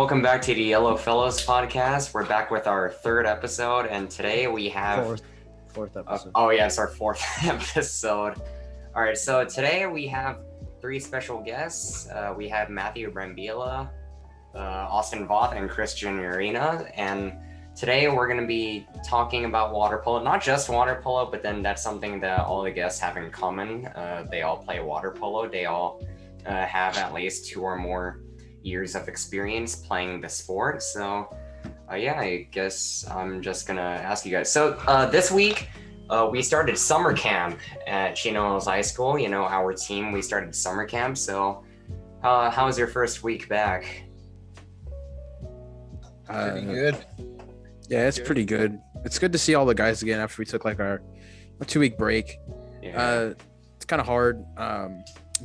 welcome back to the Yellow Fellows podcast. We're back with our third episode, and today we have fourth episode. It's our fourth episode. All right, so today we have three special guests. We have Matthew Brambilla, Austin Voth, and Christian Urena, and today we're going to be talking about water polo. Not just water polo, but then that's something that all the guests have in common. They all play water polo. They all have at least 2 or more years of experience playing the sport. So I guess I'm just gonna ask you guys. So this week we started summer camp at Chino Hills High School. Our team, we started summer camp. So how was your first week back? Pretty good. Yeah, it's pretty good. It's good to see all the guys again after we took like our 2-week break. It's kind of hard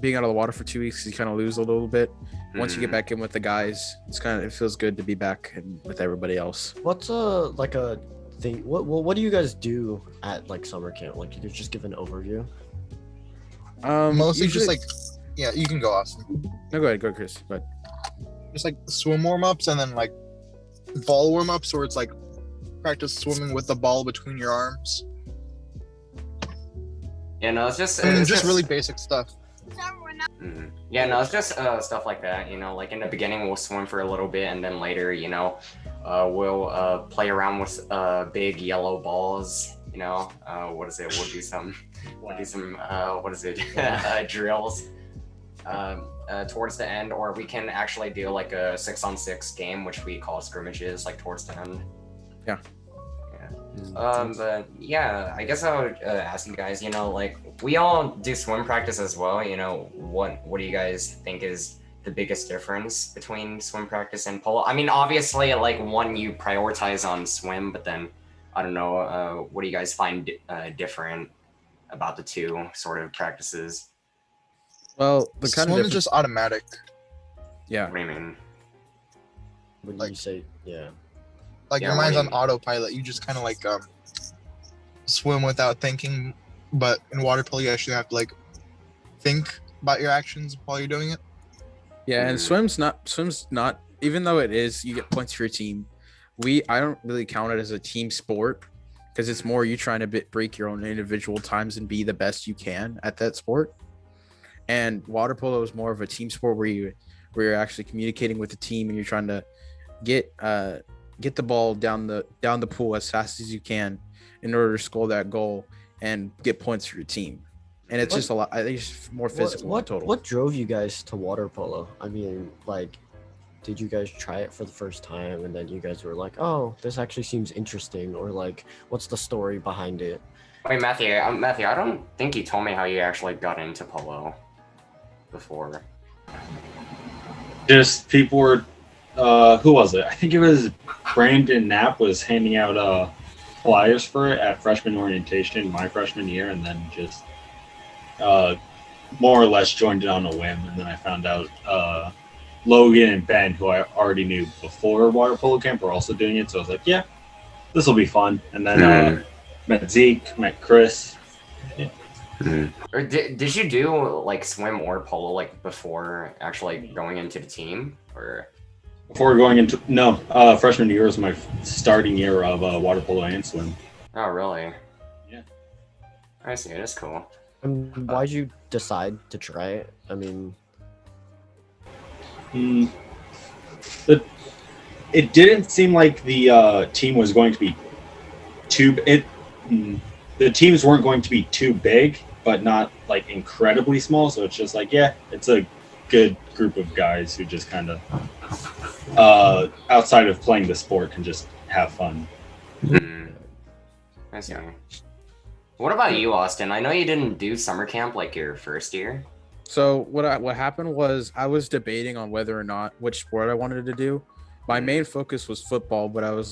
being out of the water for 2 weeks. You kind of lose a little bit. Once you get back in with the guys, it feels good to be back and with everybody else. What's a thing? What do you guys do at summer camp? You could just give an overview. Mostly usually, you can go, Austin. No, go ahead, Chris. Go ahead. Just swim warm-ups and then ball warm-ups, where it's practice swimming with the ball between your arms. It's just really basic stuff. It's just stuff like that. In the beginning we'll swim for a little bit, and then later, we'll play around with big yellow balls. We'll do some drills towards the end, or we can actually do a 6-on-6 game, which we call scrimmages, towards the end. I guess I would ask you guys, we all do swim practice as well. What do you guys think is the biggest difference between swim practice and polo? I mean, obviously, one you prioritize on swim, but then I don't know, what do you guys find different about the two sort of practices? Well, the swim is just automatic. Yeah. What do you mean? When you say, your mind's on autopilot. You just kind of swim without thinking, but in water polo you actually have to think about your actions while you're doing it. Yeah, and swim's not even though it is, you get points for your team. I don't really count it as a team sport, because it's more you trying to break your own individual times and be the best you can at that sport. And water polo is more of a team sport where you're actually communicating with the team, and you're trying to get the ball down the pool as fast as you can in order to score that goal and get points for your team. And it's just a lot. I think it's more physical in total. What drove you guys to water polo? I mean, did you guys try it for the first time and then you guys were like, oh, this actually seems interesting? Or what's the story behind it? Wait, Matthew, I don't think you told me how you actually got into polo before. Just people were, who was it? I think it was Brandon Knapp was handing out flyers for it at freshman orientation my freshman year, and then just more or less joined it on a whim. And then I found out Logan and Ben, who I already knew before water polo camp, were also doing it. So I was like, yeah, this will be fun. And then met Zeke, met Chris. Yeah. Or did you do swim or polo before actually going into the team, or? Before going into freshman year was my starting year of water polo and swim. Oh, really? Yeah. I see. That's cool. And why'd you decide to try it? I mean, it didn't seem like the team was going to be the teams weren't going to be too big, but not incredibly small. So it's just it's a good group of guys who just kind of outside of playing the sport can just have fun. I see. What about you, Austin? I know you didn't do summer camp your first year. So what happened was I was debating on whether or not which sport I wanted to do. My main focus was football, but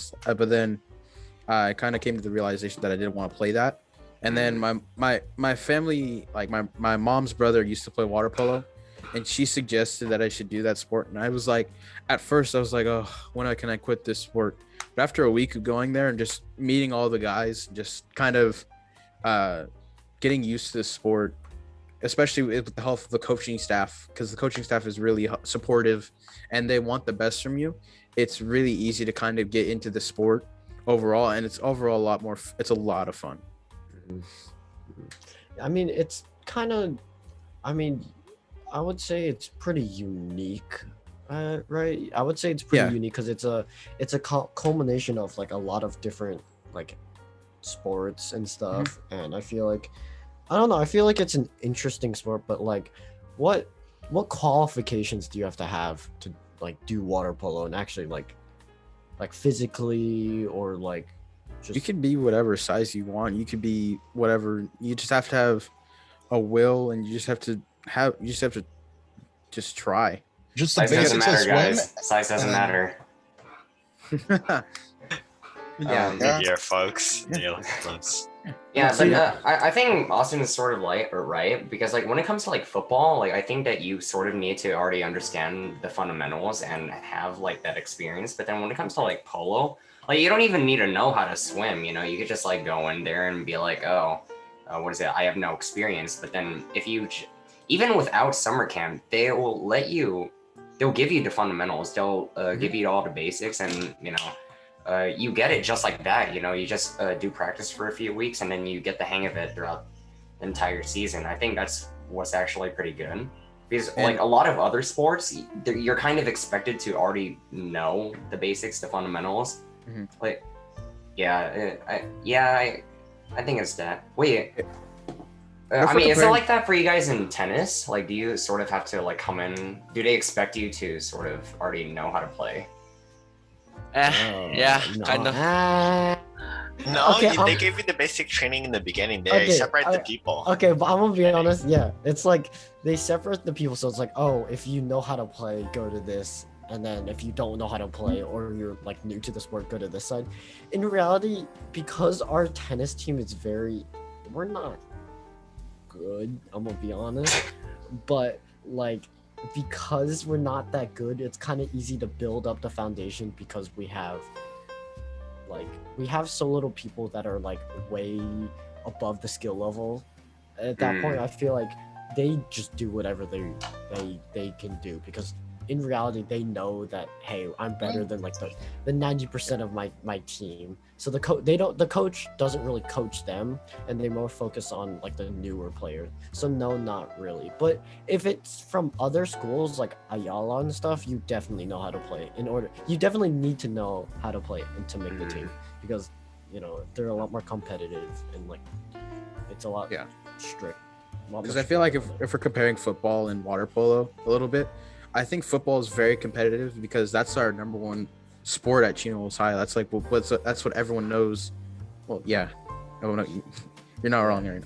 then I kind of came to the realization that I didn't want to play that. And then my family, my mom's brother used to play water polo, and she suggested that I should do that sport. And I was at first I was oh, when can I quit this sport? But after a week of going there and just meeting all the guys, just kind of getting used to the sport, especially with the help of the coaching staff, because the coaching staff is really supportive and they want the best from you. It's really easy to kind of get into the sport overall, and it's overall a lot more. It's a lot of fun. I mean, it's kind of. I mean, I would say it's pretty unique, right? I would say it's pretty unique because it's a culmination of like a lot of different like sports and stuff, and I feel like, I don't know, I feel like it's an interesting sport, but like, what qualifications do you have to like do water polo and actually like physically, or like just... You can be whatever size you want. You could be whatever. You just have to have a will, and you just have to just try. Just the Size doesn't basics of matter, swim. guys. Size doesn't matter. Yeah, folks. Yeah, but I think Austin is sort of right, because like when it comes to like football, like I think that you sort of need to already understand the fundamentals and have like that experience. But then when it comes to like polo, like you don't even need to know how to swim. You know, you could just like go in there and be like, oh, what is it? I have no experience. But then if you even without summer camp, they'll give you the fundamentals. They'll give you all the basics, and you know, you get it just like that. You know, you just do practice for a few weeks, and then you get the hang of it throughout the entire season. I think that's what's actually pretty good, because like a lot of other sports, you're kind of expected to already know the basics, the fundamentals. Like, I think it's that. Wait. I mean, is it like that for you guys in tennis? Like, do you sort of have to like come in? Do they expect you to sort of already know how to play? Yeah, no. kind of. No, Okay, they gave you the basic training in the beginning. They separate the people. Okay, but I'm gonna be honest. Yeah, it's like they separate the people. So it's like, oh, if you know how to play, go to this, and then if you don't know how to play or you're like new to the sport, go to this side. In reality, because our tennis team is we're not good, I'm gonna be honest, but like because we're not that good, it's kind of easy to build up the foundation, because we have so little people that are like way above the skill level. At that point, I feel like they just do whatever they can do, because in reality they know that, hey, I'm better than like the 90% of my team. So the coach doesn't really coach them, and they more focus on like the newer players. So no, not really. But if it's from other schools like Ayala and stuff, you definitely know how to play. You definitely need to know how to play and to make the team, because you know they're a lot more competitive, and like it's a lot strict. Because I feel like if we're comparing football and water polo a little bit, I think football is very competitive, because that's our number one sport at Chino Hills High. That's like that's what everyone knows. Well, yeah, no, you're not wrong, Aaron.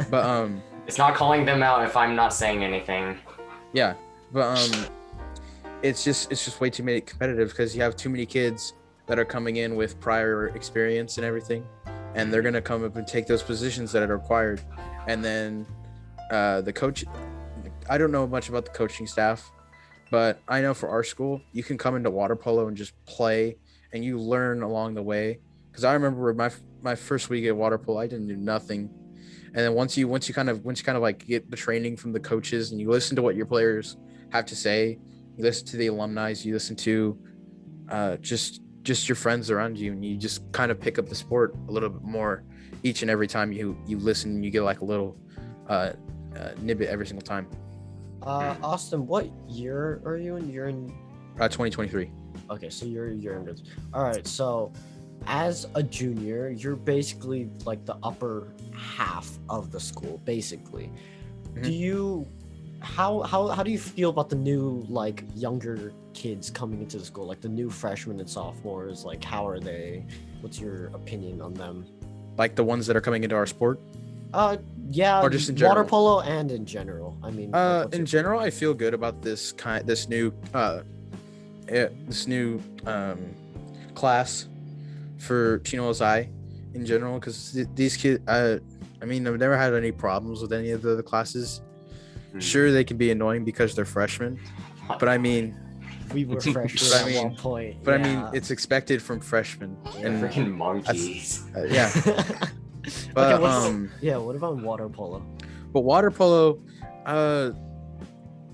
But it's not calling them out if I'm not saying anything. Yeah, but it's just way too many competitive, because you have too many kids that are coming in with prior experience and everything, and they're gonna come up and take those positions that are required, and then the coach. I don't know much about the coaching staff, but I know for our school, you can come into water polo and just play, and you learn along the way. Because I remember my first week at water polo, I didn't do nothing, and then once you kind of like get the training from the coaches, and you listen to what your players have to say, you listen to the alumni, you listen to just your friends around you, and you just kind of pick up the sport a little bit more each and every time you listen, and you get like a little nibbit every single time. Austin, what year are you in? You're in 2023. Okay, so you're in. All right, so as a junior, you're basically like the upper half of the school, basically. Do you how do you feel about the new like younger kids coming into the school, like the new freshmen and sophomores? Like, how are they? What's your opinion on them? Like the ones that are coming into our sport? Yeah, or just in general? Water polo and in general. I mean, in general, I feel good about this new class for Chino Hills High in general, because these kids, I mean, I've never had any problems with any of the classes. Sure, they can be annoying because they're freshmen, but I mean, we were freshmen at one point. But I mean, it's expected from freshmen. And freaking monkeys. Yeah. But okay, what about water polo? But water polo, I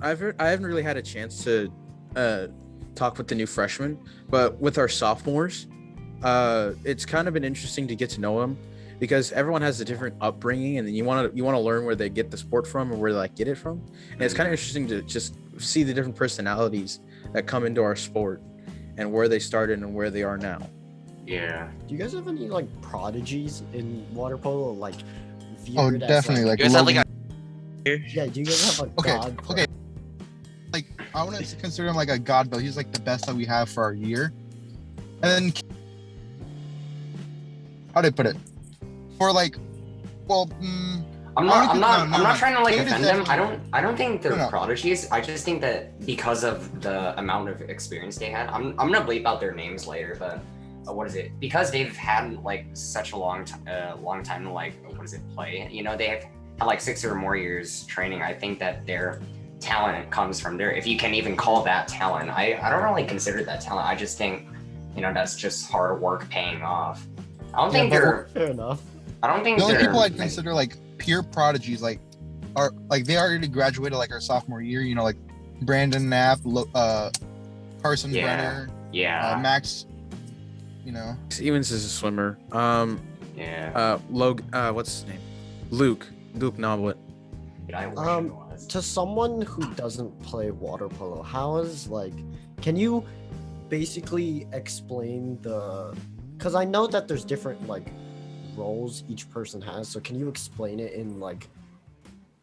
haven't really had a chance to talk with the new freshmen, but with our sophomores, it's kind of been interesting to get to know them because everyone has a different upbringing, and then you want to learn where they get the sport from and where they like get it from. And it's kind of interesting to just see the different personalities that come into our sport and where they started and where they are now. Yeah. Do you guys have any like prodigies in water polo? Like, Oh, viewed as, definitely. Like, You guys have like Logan- a yeah. Do you guys have a Okay, god? okay. Like, I want to consider him like a god, though. He's like the best that we have for our year. And then, how do I put it? For like, well, I'm not no. trying to like Cade is offend them. definitely- I don't think they're No. prodigies. I just think that because of the amount of experience they had, I'm gonna bleep out their names later, but what is it? Because they've had like such a long time to like play. You know, they have had like 6 or more years training. I think that their talent comes from there. If you can even call that talent, I don't really consider that talent. I just think, you know, that's just hard work paying off. I don't think they're. fair enough. I don't think the only they're. people I'd consider like pure prodigies, like, are like they already graduated like our sophomore year. You know, like Brandon Knapp, Carson Yeah. Brenner, Yeah. Max. You know, Stevens is a swimmer. Yeah. What's his name? Luke Noblet. I wish it was. To someone who doesn't play water polo, how is like, can you basically explain the? Because I know that there's different like roles each person has. So can you explain it in like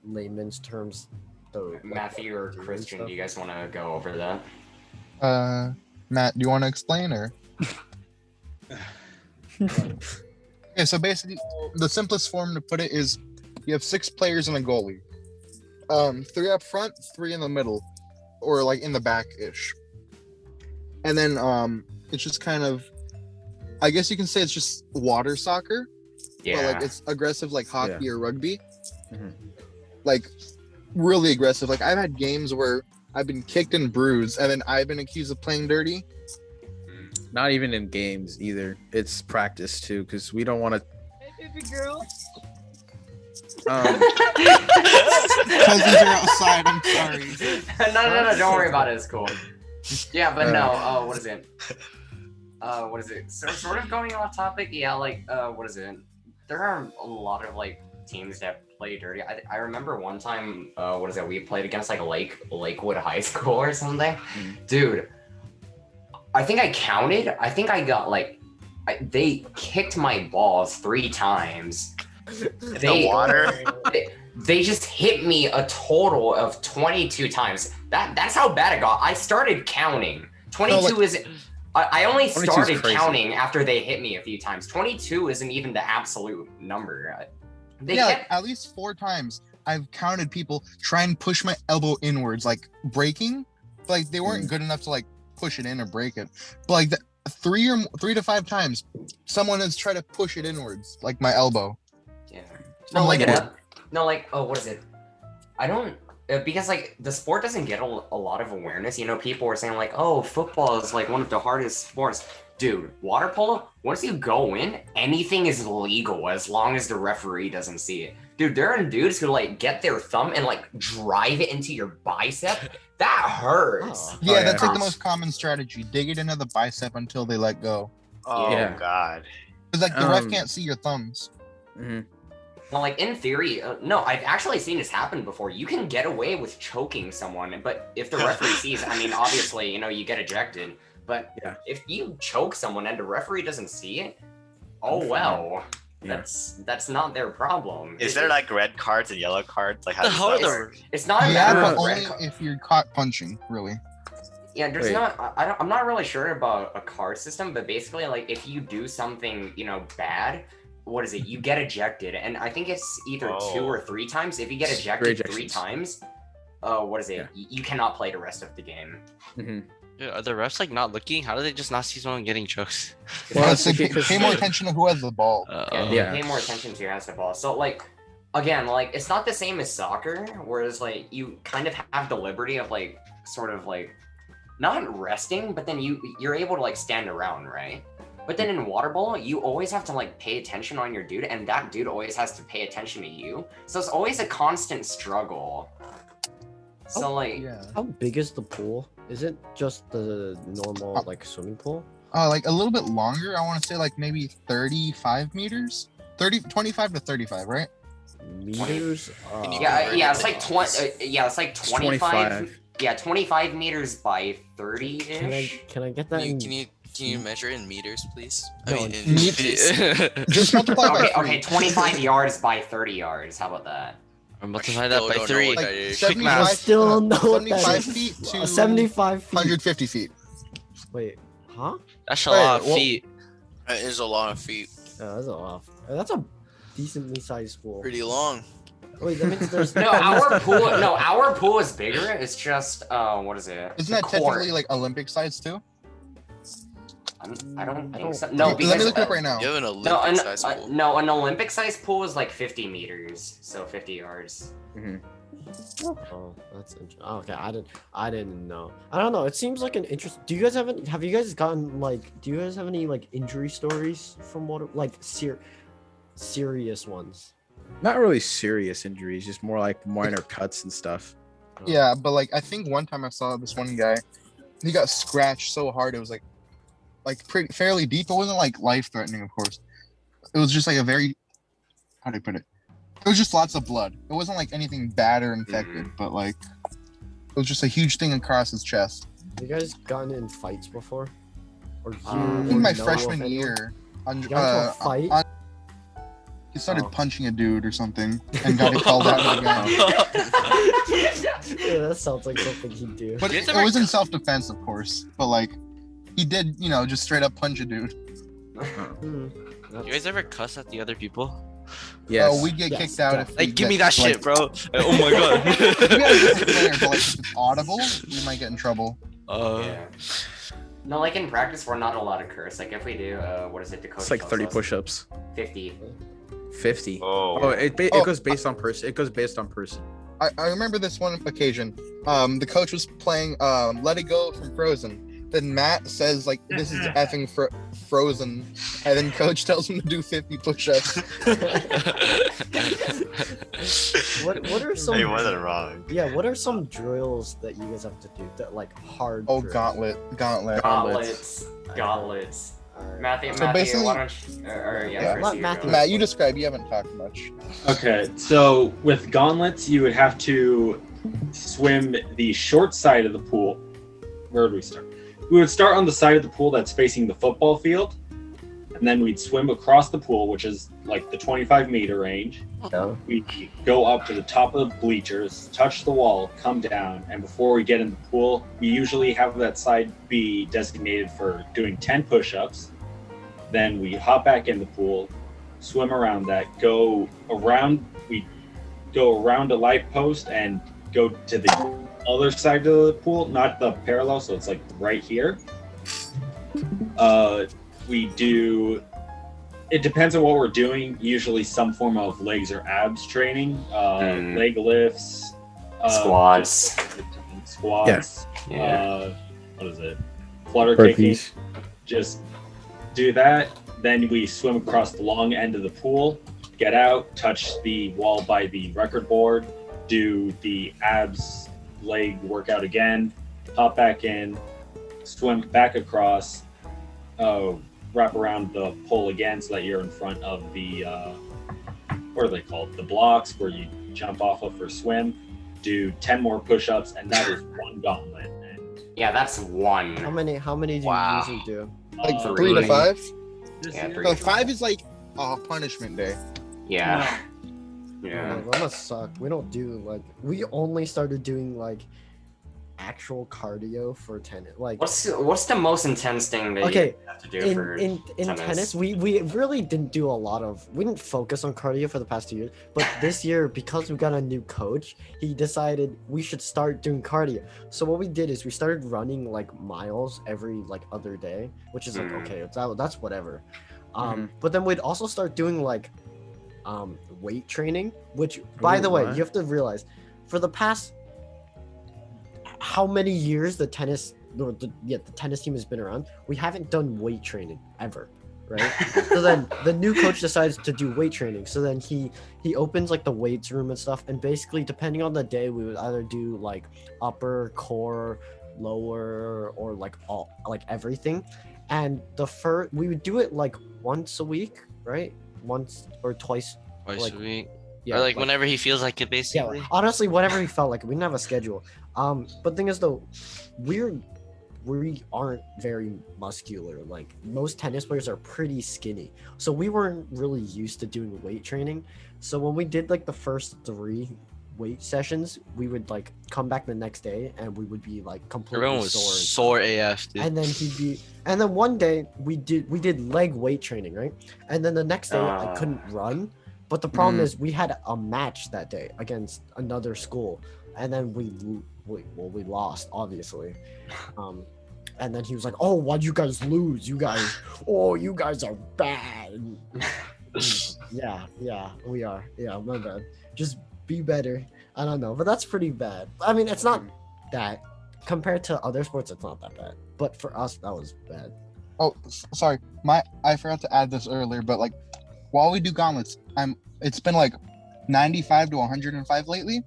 layman's terms? Like, Matthew or what they do and Christian, stuff? do you guys want to go over that? Matt, do you want to explain or? Okay, so basically, the simplest form to put it is you have 6 players and a goalie. 3 up front, 3 in the middle, or like in the back ish. And then it's just kind of, I guess you can say it's just water soccer, Yeah. but like it's aggressive like hockey or rugby. Mhm. Like really aggressive. Like I've had games where I've been kicked and bruised, and then I've been accused of playing dirty. Not even in games either. It's practice too, because we don't want to. Hey, baby girl. Cousins are outside. I'm sorry. no, don't worry about it. It's cool. Yeah, but no. What is it? What is it? Sort of going off topic. Yeah, like what is it? There are a lot of like teams that play dirty. I remember one time. What is it? We played against like Lakewood High School or something. Dude, I think I counted. I think I got like. They kicked my balls 3 times. the water. They just hit me a total of 22 times. That's how bad it got. I started counting. 22 is. I only 22 is started crazy. counting after they hit me a few times. 22 isn't even the absolute number. They Yeah, like, kept, at least 4 times I've counted people try and push my elbow inwards, like breaking. But, like they weren't good enough to like push it in or break it. But like 3 to 5 times, someone has tried to push it inwards, like my elbow. yeah. I'm like, What is it? I don't. Because like the sport doesn't get a lot of awareness. You know, people were saying like, oh, football is like one of the hardest sports. Dude, water polo, once you go in, anything is legal as long as the referee doesn't see it. Dude, there are dudes who like get their thumb and like drive it into your bicep. That hurts. Oh. Yeah, yeah. that's like the most common strategy. Dig it into the bicep until they let go. Oh Yeah. God. Because like the ref Um, can't see your thumbs. Mhm. Well, like in theory, no, I've actually seen this happen before. You can get away with choking someone, but if the referee sees, I mean, obviously, you know, you get ejected. But Yeah. if you choke someone and the referee doesn't see it, oh well, Yeah. that's not their problem. Is there like red cards and yellow cards? Like how The does hell that are work? It's not a Yeah, matter but of only red card. if you're caught punching, really. Yeah, there's Wait. not. I'm not really sure about a card system, but basically, like if you do something, you know, bad, what is it? You get ejected, and I think it's either 2 Oh. or 3 times. If you get ejected 3 ejections. times, what is it? Yeah. You cannot play the rest of the game. Mhm. Dude, are the refs like not looking? How do they just not see someone getting choked? Well, Well, it's so because- pay more attention to who has the ball. Yeah, they Yeah. pay more attention to who has the ball. So like, again, like it's not the same as soccer, whereas like you kind of have the liberty of like sort of like not resting, but then you're able to like stand around, right? But then in water polo, you always have to like pay attention on your dude, and that dude always has to pay attention to you. So it's always a constant struggle. So like, Yeah. How big is the pool? Is it just the normal like swimming pool? Like a little bit longer. I want to say like maybe 35 meters, 25 to 35, right? Meters? Can you yeah, convert yeah, it it's to like meters? it's like 25. Yeah, 25 meters by 30-ish. Can I get that? Can you measure in meters, please? No, I mean, in feet. Just multiply by Okay, 3. okay, 25 yards by 30 yards. How about that? I'm multiply that by Still don't know 3. what Like that is. Quick 75, math. Still don't know what that 75 is. feet to 75 feet. 150 feet. Wait, huh? That's a Wait, lot of well- feet. That is a lot of feet. Yeah, that's a lot. That's a decently sized pool. Pretty long. Wait, that means there's No, our pool is bigger. It's just what is it? Isn't The that court. technically like Olympic size too? I don't think so. Let No, Let me because look it up right now. You have an no, Olympic size pool. no, an Olympic size pool is like 50 meters, so 50 yards. Oh, that's interesting. Okay, I didn't know. I don't know. It seems like an interest. Do you guys have you guys gotten like? Do you guys have any like injury stories from water, like serious ones? Not really serious injuries, just more like minor cuts and stuff. Yeah, but like I think one time I saw this one guy, he got scratched so hard it was like pretty fairly deep. It wasn't like life threatening, of course. It was just like a very, how do I put it? It was just lots of blood. It wasn't like anything bad or infected, but like it was just a huge thing across his chest. Have you guys gotten in fights before? Or you I think or my know freshman of anyone? year, You got into a fight? he started Oh. punching a dude or something and got it called out to the guy. Yeah, that sounds like something he'd do. But You it guys ever- was in self-defense, of course. But like, he did, just straight up punch a dude. You guys ever cuss at the other people? Yes. Oh, we'd get Yes, kicked out if Like, we give me get, that like, shit, bro. Oh my god. We gotta get the player, but like if it's audible, we might get in trouble. Yeah. No, like in practice, we're not allowed to curse. Like if we do, what is it? The coach It's like tells 30 us. push-ups. 50. 50. Oh. Oh, it Oh. goes based on person. It goes based on person. I remember this one occasion. The coach was playing Let It Go from Frozen. Then Matt says like, "This is effing Frozen," and then coach tells him to do 50 push-ups. What are some? He wasn't wrong. Yeah, what are some drills that you guys have to do that like hard? Oh, drills? gauntlet. Gauntlets. Alright. Matthew, So Matthew, basically- why don't you? Yeah. Chris, Let you Matthew- go. Matt, you describe. You haven't talked much. Okay, so with gauntlets, you would have to swim the short side of the pool. Where would we start? We would start on the side of the pool that's facing the football field, and then we'd swim across the pool, which is like the 25-meter range. Yeah. We go up to the top of the bleachers, touch the wall, come down, and before we get in the pool, we usually have that side be designated for doing 10 push-ups. Then we hop back in the pool, swim around that, go around a light post and go to the other side of the pool, not the parallel, so it's like right here. It depends on what we're doing, usually some form of legs or abs training, leg lifts, Squats. squats, Yeah. what is it? Flutter kicking. Just do that. Then we swim across the long end of the pool, get out, touch the wall by the record board, do the abs leg workout again, hop back in, swim back across, wrap around the pole again so that you're in front of the, what are they called? The blocks where you jump off of for swim, do 10 more push-ups, and that is one gauntlet. And, Yeah, that's one. How many do Wow. you usually do? Like uh, 3 to 5. Yeah, So 5 is like punishment day. Yeah. Yeah. Like, that must suck. We don't do like we only started doing like actual cardio for tennis. Like What's the most intense thing that Okay, you have to do for in tennis, we really didn't do a lot of we didn't focus on cardio for the past 2 years. But this year, because we got a new coach, he decided we should start doing cardio. So what we did is we started running like miles every like other day, which is like okay, that's whatever. But then we'd also start doing like weight training, which by Ooh, the way, what? you have to realize for the past how many years the tennis the tennis team has been around, we haven't done weight training ever, right? So then the new coach decides to do weight training. So then he opens like the weights room and stuff, and basically depending on the day, we would either do like upper, core, lower, or like all like everything. And we would do it like once a week, right? Once or twice. Twice like, a week. Yeah, Or like whenever he feels like it, basically. yeah, honestly, whatever he felt like. We didn't have a schedule. But thing is though, we aren't very muscular. Like most tennis players are pretty skinny, so we weren't really used to doing weight training. So when we did like the first 3 weight sessions, we would like come back the next day and we would be like completely Everyone was sore. sore AF, dude. And then one day we did leg weight training, right? And then the next day I couldn't run. But the problem is we had a match that day against another school, and then we lost, obviously. And then he was like, "Oh, why'd you guys lose? You guys are bad." yeah, we are. Yeah, my bad. Just be better. I don't know, but that's pretty bad. I mean, it's not that compared to other sports, it's not that bad. But for us, that was bad. Oh, sorry. I forgot to add this earlier, but like while we do gauntlets, it's been like 95 to 105 lately,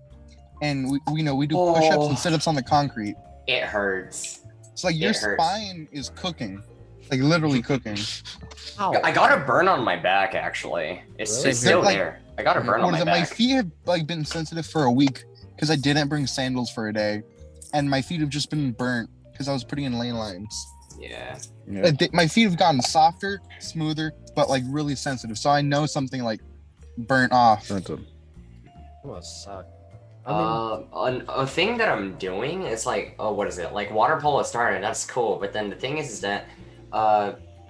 and we do push-ups and sit-ups on the concrete. It hurts. It's like your spine is cooking, like literally cooking. How? I got a burn on my back actually. It's Really? still Like, there. I got a burn on my My back. feet have like been sensitive for a week because I didn't bring sandals for a day, and my feet have just been burnt because I was putting in lane lines. Yeah. My feet have gotten softer, smoother, but like really sensitive. So I know something like burnt off. That must suck. I mean, A thing that I'm doing is like, what is it? Like water polo started, that's cool. But then the thing is that,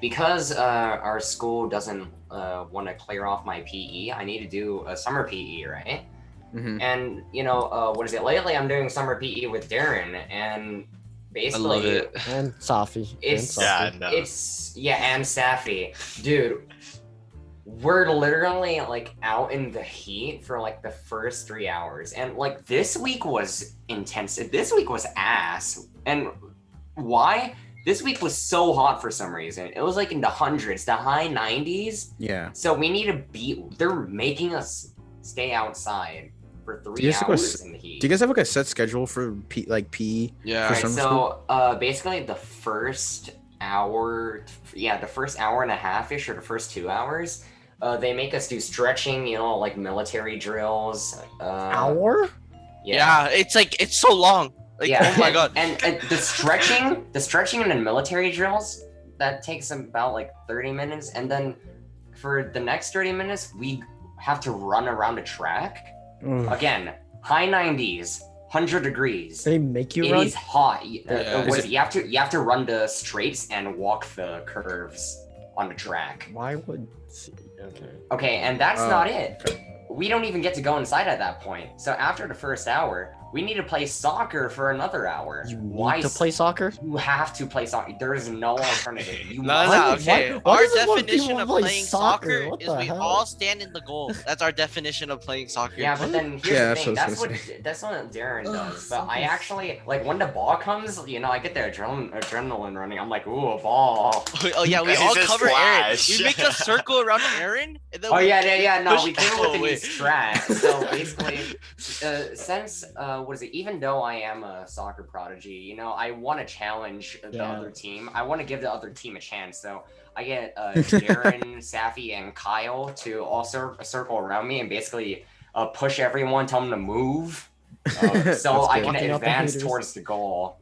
because our school doesn't want to clear off my PE, I need to do a summer PE, right? Mm-hmm. And what is it? Lately, I'm doing summer PE with Darren, and basically, I love it. and Safi. It's Yeah, I know. and Safi, dude. We're literally like out in the heat for like the first 3 hours, and like this week was intense. This week was ass. And why? This week was so hot for some reason. It was like in the hundreds, the high 90s. Yeah. So we need to beat. They're making us stay outside for 3 Do you guys have hours in the heat. Do you guys have like a set schedule for PE? Yeah. For Alright, summer so basically the first hour, the first hour and a half ish, or the first 2 hours, they make us do stretching, like military drills. Hour? Yeah. It's like it's so long. Like, Yeah. oh my god. And the stretching and the military drills, that takes about like 30 minutes, and then for the next 30 minutes we have to run around a track. Again, high 90s, 100 degrees. They make you It run? is hot. Yeah. What is it? You have to run the straights and walk the curves on the track. Why would... Okay. Okay, and that's Oh, not it. We don't even get to go inside at that point. So after the first hour, we need to play soccer for another hour. You Why need to play soccer? You have to play soccer. There is no alternative. You No, must- no, okay. why Our does it want definition people of to play playing soccer? soccer What is the we hell? all stand in the goal. That's our definition of playing soccer. Yeah, but then here's Yeah, the thing. that's what I That's what Darren does. But so I actually like when the ball comes. I get the adrenaline running. I'm like, ooh, a ball. Oh yeah, we He's all just cover Aaron. flash. We make a circle around Aaron, and then Oh we yeah. No, push we came people up with a new away. strat. So basically, since what is it? Even though I am a soccer prodigy, I want to challenge the Yeah. other team. I want to give the other team a chance. So I get Darren, Safi, and Kyle to also circle around me and basically push everyone, tell them to move, so I That's can good. Blocking out the advance haters. towards the goal.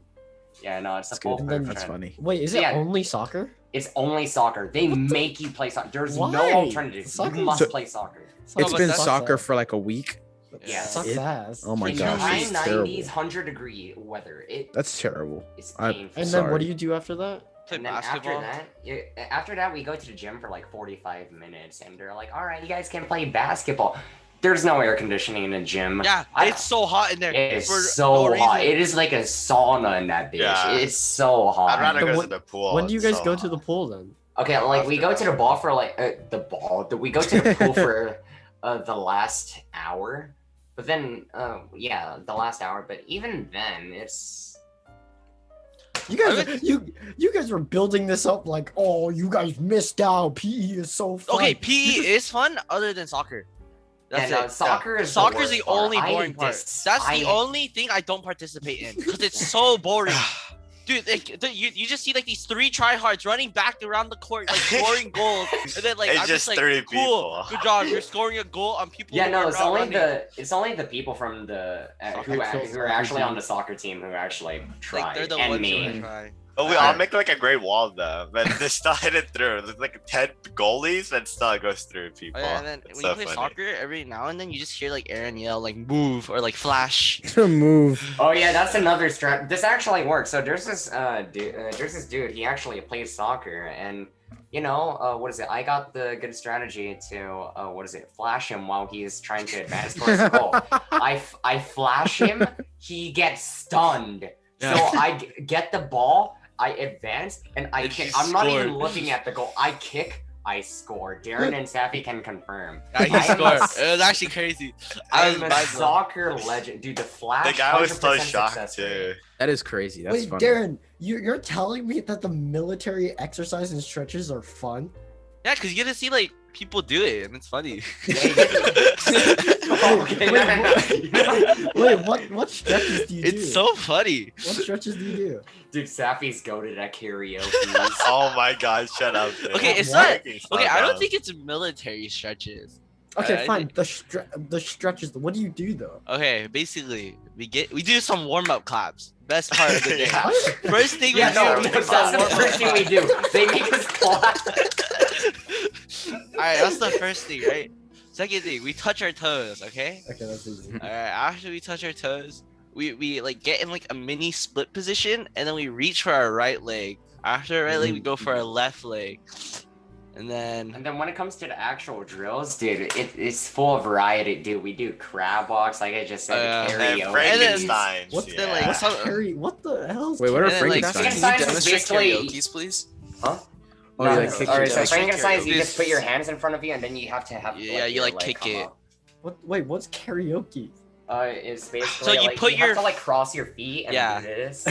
Yeah, no, it's a That's full good. And then- That's trend. funny. Wait, is it Yeah. only soccer? It's only soccer. They make you play soccer. There's Why? no alternative. Soccer- You must So- play soccer. It's but been that's- soccer for like a week. Yeah. Sucks It- ass. Oh my in gosh, high it's 90s, terrible. 100-degree weather. That's terrible. It's I- painful. And Sorry. then what do you do after that? play And then basketball. after that, we go to the gym for like 45 minutes, and they're like, "All right, you guys can play basketball." There's no air conditioning in the gym. Yeah, it's so hot in there. It is for so no hot. reason. It is like a sauna in that bitch. Yeah. It's so hot. I'd rather Then go what- to the pool. when do you It's guys so go to hot. the pool then? Okay, like we go to the ball for like we go to the pool for the last hour, but then the last hour. But even then, it's You guys were building this up like, oh, you guys missed out. PE is so fun. Okay, PE is fun other than soccer. That's And it. soccer's Soccer's the worst part. only boring part. That's the only thing I don't participate in because it's so boring. Dude, you just see like these 3 tryhards running back around the court, like scoring goals, and then like It's I'm just just like, 30 cool, people. good job, you're scoring a goal on people. Yeah, who no, are it's not only running. the people from the Soccer who are actually on the soccer team who actually try. Like they're the and ones me. who try. But we all make like a great wall though, but they still hit it through. There's like 10 goalies, and still it goes through people. Oh, yeah, and then It's when so you play funny. soccer, every now and then you just hear like Aaron yell like "move" or like "flash." Move. Oh yeah, that's another strat. This actually works. So there's this dude. He actually plays soccer, and you know, what is it? I got the good strategy to flash him while he's trying to advance towards the goal. I flash him, he gets stunned. Yeah. So I get the ball, I advance, and I And kick. he I'm not even scored. looking at the goal. I kick, I score. Darren and Safi can confirm. Yeah, he I am scored. a- It was actually crazy. I I was am a mind blown. soccer legend, dude. The flash. The guy was so 100% shocked success too. rate. That is crazy. That's Wait, funny. Darren, you're telling me that the military exercise and stretches are fun? Yeah, because you get to see like people do it, and it's funny. Okay, Wait, what stretches do you do? It's so funny. What stretches do you do? Dude, Safi's goaded at karaoke. Oh my god, shut up. Dude. Okay, it's What? not. Freaking slow Okay, I don't down. think it's military stretches. Okay, I fine. The stretches. What do you do though? Okay, basically, we do some warm up claps. Best part of the day. Yeah. First thing Yeah, we no, do, that's the first thing we do. They make us clap. Alright, that's the first thing, right? Second thing, we touch our toes, okay? Okay, that's easy. Alright, after we touch our toes, we like get in like a mini split position and then we reach for our right leg. After our right leg, we go for our left leg. And then And then when it comes to the actual drills, dude, it's full of variety, dude. We do crab walks, like I just said, Yeah. And karaoke. then- Frankenstein's. What's the, like, yeah. some- Carrie, what the hell? Wait, what are And then, like, Frankenstein? Frankenstein Can you is demonstrate basically- karaoke's, please? Huh? Oh, No, you no, like kick Alright, your so toes. Frankenstein is you This- just put your hands in front of you and then you have to have Yeah, you, your like, leg kick come it. up. Wait, what's karaoke? It's basically So you like, put you your- have to like cross your feet and Yeah. do this.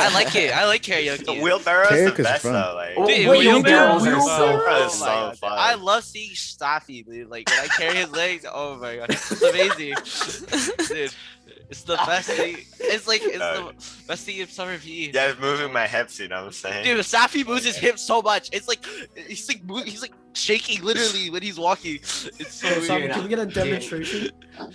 I like it. I like The karaoke. wheelbarrow's the Karaoke's best fun. though. Like, Oh, Dude, wait, wheelbarrows wheelbarrows are so Wheelbarrows fun. is my so God. fun. I love seeing Staffy, dude. Like when I carry his legs, oh my god, it's amazing, dude. It's the best thing. It's the best thing in summer PE. yeah, it's moving my hips. You know what I'm saying? Dude, Safi moves his hips so much. It's like he's like shaking literally when he's walking. It's so Dude, Sam, weird. can we get a demonstration?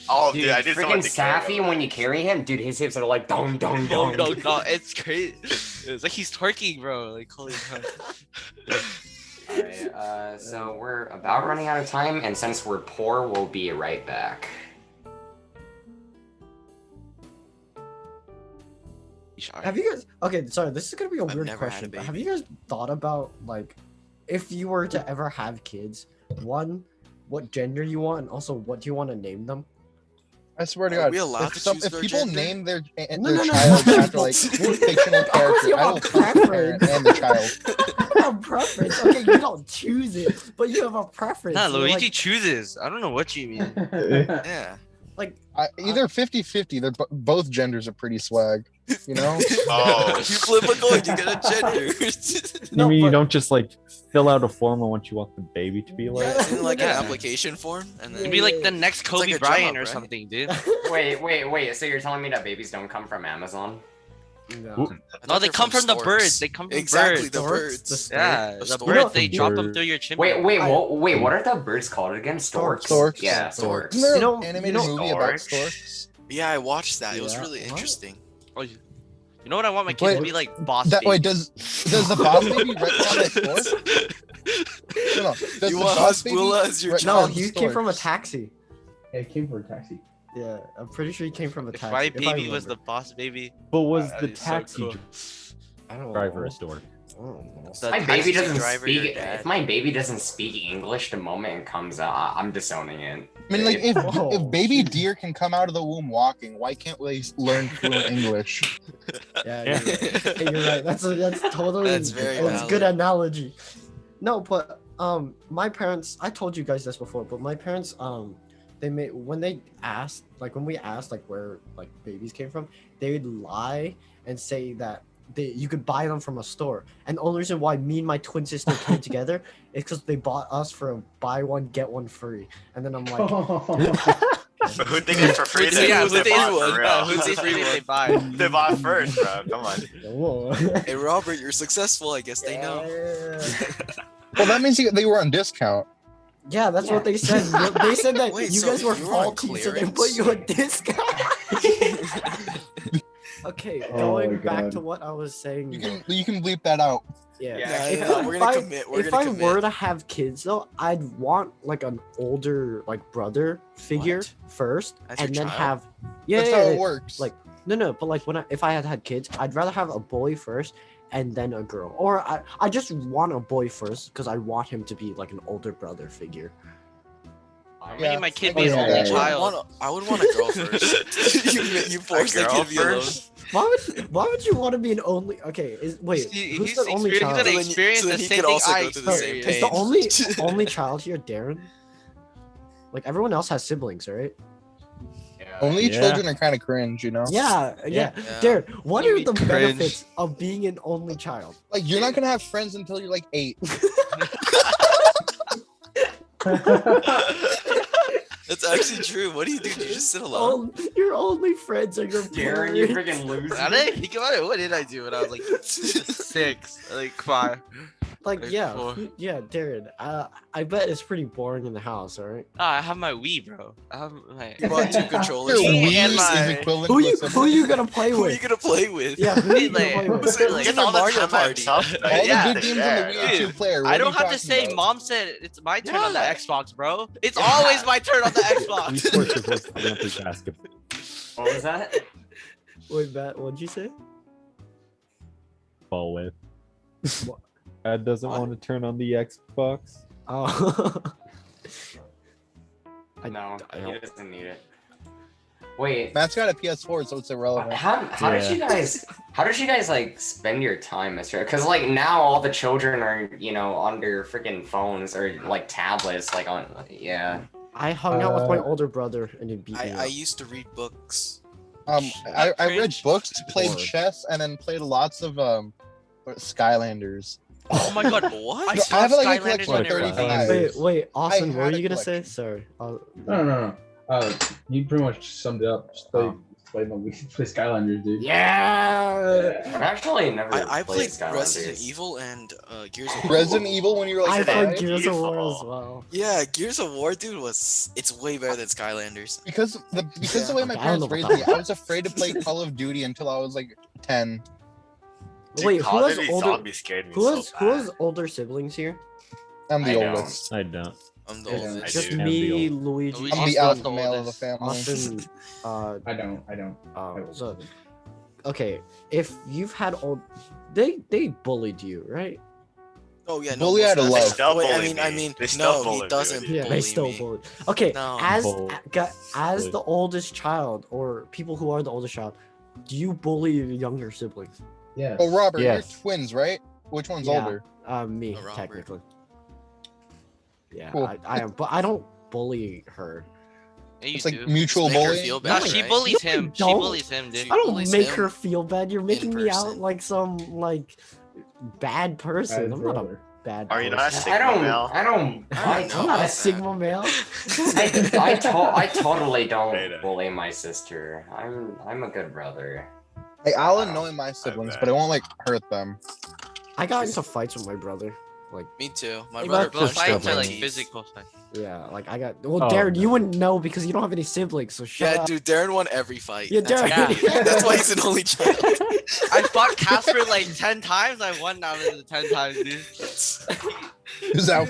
Oh, Dude, dude, I need someone freaking to carry Safi when you carry him, dude, his hips are like dong dong No, dong. no, no, it's crazy. It's like he's twerking, bro. Like holy crap. Alright, so we're about running out of time, and since we're poor, we'll be right back. Have you guys? Okay, sorry. This is gonna be a I've weird never had question. a But have baby. you guys thought about like, if you were to ever have kids, one, what gender you want, and also what do you want to name them? I swear to Are God, we allowed to choose if their people gender? name their No, no, no. child after like fictional Of course you character, I will have kill the parent preference. and the child. You have preference. Okay, you don't choose it, but you have a preference. Nah, You're Luigi like- chooses. I don't know what you mean. Yeah. like Either 50-50, they're both genders are pretty swag, you know? Oh, You flip a coin, you get a gender. No, You mean you but- don't just like fill out a form on what you want the baby to be like? Yeah. Isn't it like Yeah. an application form? And It'd then be like the next Kobe like a Bryant job, or right? something, dude. Wait, so you're telling me that babies don't come from Amazon? no. I No, thought they they're come from the storks. birds. They come from Exactly, birds. the Storks, birds. the storks. Yeah, The the stork. birds. They drop them Bird. through your chimney. Wait, I- what are the birds called again? Storks? Storks. Yeah, Storks. storks. Isn't there You know- an animated you know- movie about Storks? storks? Yeah, I watched that. It was Yeah, really what? interesting. Oh, you know what I want my kids Wait, to be like? Boss That, wait, babies. does the boss baby retcon a stork? No, does You the want boss baby Hasbulla as your retcon No, child? he came from a taxi. Yeah, it came from a taxi. Yeah, I'm pretty sure he came from a If taxi. my if I baby was the remember. boss baby, But was the that is so taxi cool. I don't driver know. a stork? I don't know. The My baby taxi doesn't driver, your speak. dad. If my baby doesn't speak English the moment it comes out, I'm disowning it. I mean, like, Oh, if baby jeez. deer can come out of the womb walking, why can't we learn fluent English? Yeah, Yeah. Hey, you're right. That's totally That's very that's a good valid. analogy. No, but my parents. I told you guys this before, but my parents they made when we asked like where like babies came from, they would lie and say that you could buy them from a store. And the only reason why me and my twin sister came together is because they bought us for a buy one get one free. And then I'm like, But who'd they get for free? Who'd Then? they- Who'd who'd they they bought want? for Yeah, real? who'd they Free free they one? buy. They bought first, bro. Come on. whoa. Hey Robert, you're successful. I guess they know. Well, that means they were on discount. Yeah, that's what they said. They said that Wait, you so guys were you were on faulty, so they clearance? put you on discount. Okay, Oh going my back God. to what I was saying. You can bleep that out. Yeah. Yeah, If, no, if we're gonna I, commit. We're if gonna I commit. were to have kids though, I'd want like an older like brother figure What? first, As and your then child? have yeah, That's yeah, how yeah, it works. like no, but like if I had kids, I'd rather have a boy first and then a girl, or I just want a boy first because I want him to be like an older brother figure. I'm Yeah, making my kid I be an can see only that. child. I would want a girl first. you force that girl kid to be alone. first? Why would you want to be an only? Okay, wait, who's the only He's child? gonna So then you- experience so then the he same could thing also I go through the same experienced. Is the pain. only child here Darren? Like everyone else has siblings, right? Only Yeah. children are kind of cringe, you know? Yeah. Yeah. Darren, what You are mean the cringe? benefits of being an only child? Like, you're not going to have friends until you're like 8. That's actually true. What do? You just sit alone? Your only friends are your Darren, you parents. freaking loser. I didn't think about it. What did I do when I was like 6, like 5? Like Like yeah, four. yeah, Darren. I bet it's pretty boring in the house, all right? I have my Wii, bro. I have my. You bought 2 Your controllers. Me Wii and is my- equivalent Who to a you sibling. gonna play Who are you with? gonna play with? Yeah, who you gonna Like, play with? Who's it? Like, Get Gets all the the Mario time by Party. himself. All Yeah. the good games on the Wii are Dude, 2-player. What I are don't you have to talking say. about? Mom said it's my turn on the Yeah. Xbox, bro. It's always my turn on the Xbox. Esports is what's the Olympic basketball. What was that? Wait, Matt, what'd you say? With. What? Dad doesn't What? want to turn on the Xbox. Oh. No, I he don't- doesn't need it. Wait, Matt's got a PS4, so it's irrelevant. how did Yeah. you guys like spend your time, Mr.? Because like now all the children are on their freaking phones or like tablets, like on I hung out with my older brother and he beat me I up. used to read books. I read Cringe. books, played Bored. chess, and then played lots of Skylanders. Oh my god, What? I No, saw I have, like, a Skylanders collection when of it released. 35. Wait, Austin, what had were a you gonna say? collection. Sorry. No. You pretty much summed it up. Just play, Oh. play Skylanders, dude. Yeah. I've actually never I played Skylanders. Resident Evil and Gears of War. Resident Evil when you were I like played 5? Gears of War Evil. as well. Yeah, Gears of War, dude, it's way better than Skylanders. Because the way my Okay, I don't parents know raised about me, that. I was afraid to play Call of Duty until I was like 10. Dude, Wait, Call who of has Duty older? Zombies scared me Who so has who has bad. older siblings here? I'm the I don't. oldest. I don't. I'm the Yeah, oldest. I Just do. And me, the Luigi. Luigi. I'm Austin, the alpha the male of the oldest. family. Austin. I don't. So, okay, if you've had old, they bullied you, right? Oh yeah, no. Bully most out of definitely. love. Still Wait, bully I me. mean, They still no, bully he me, doesn't dude. Yeah, bully they still me. bullied. Okay, No. as Bully. the oldest child, or people who are the oldest child, do you bully your younger siblings? Yeah. Oh, Robert, Yes. you're twins, right? Which one's Yeah. older? Me, Robert. technically. Yeah, Cool. I am, but I don't bully her. Yeah, you It's like do. mutual Make her bullying. feel No, bad, she right? bullies No, I him. She don't. bullies him, dude. I don't bullies make him her feel bad. You're making me out person. like some like bad person. Bad I'm not a brother. bad Are you not a person. I don't. male? I don't. I don't I'm know. not a about Sigma male. I totally don't Beta. bully my sister. I'm a good brother. Like, I'll annoy my siblings, but I won't like hurt them. I got into fights with my brother. Me too. My Hey, brother but- Those punched fights me are in my like teeth. physical fights. Yeah, like I got. Well, Oh, Darren, no. you wouldn't know because you don't have any siblings. So shut Yeah, up. dude, Darren won every fight. Yeah, That's Darren. why- That's why he's an only child. I fought Casper like 10 times. I won out of the 10 times, dude. Who's out?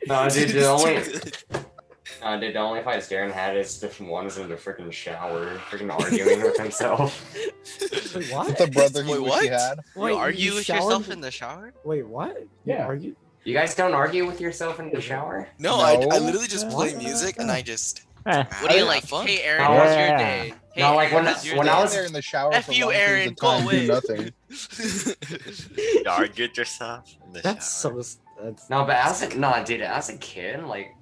No, dude, He's the too only good. dude, the only fights Darren had is the ones in the freaking shower, freaking arguing with himself. Wait, what? With the brother he Wait, wish what? he had. Wait, You argue with showered- yourself in the shower? Wait, what? You Yeah. argue? You guys don't argue with yourself in the shower? No, No. I literally just play What? music and I just. Eh. What do you have like? fun. Hey, Aaron, No, how's your yeah. day? Hey, No, like, Aaron, when how's your I day? was- there in the shower F for you, long periods Aaron, of go time, do away. nothing. You argued yourself in the That's shower. so. That's. No, but as a kid, like,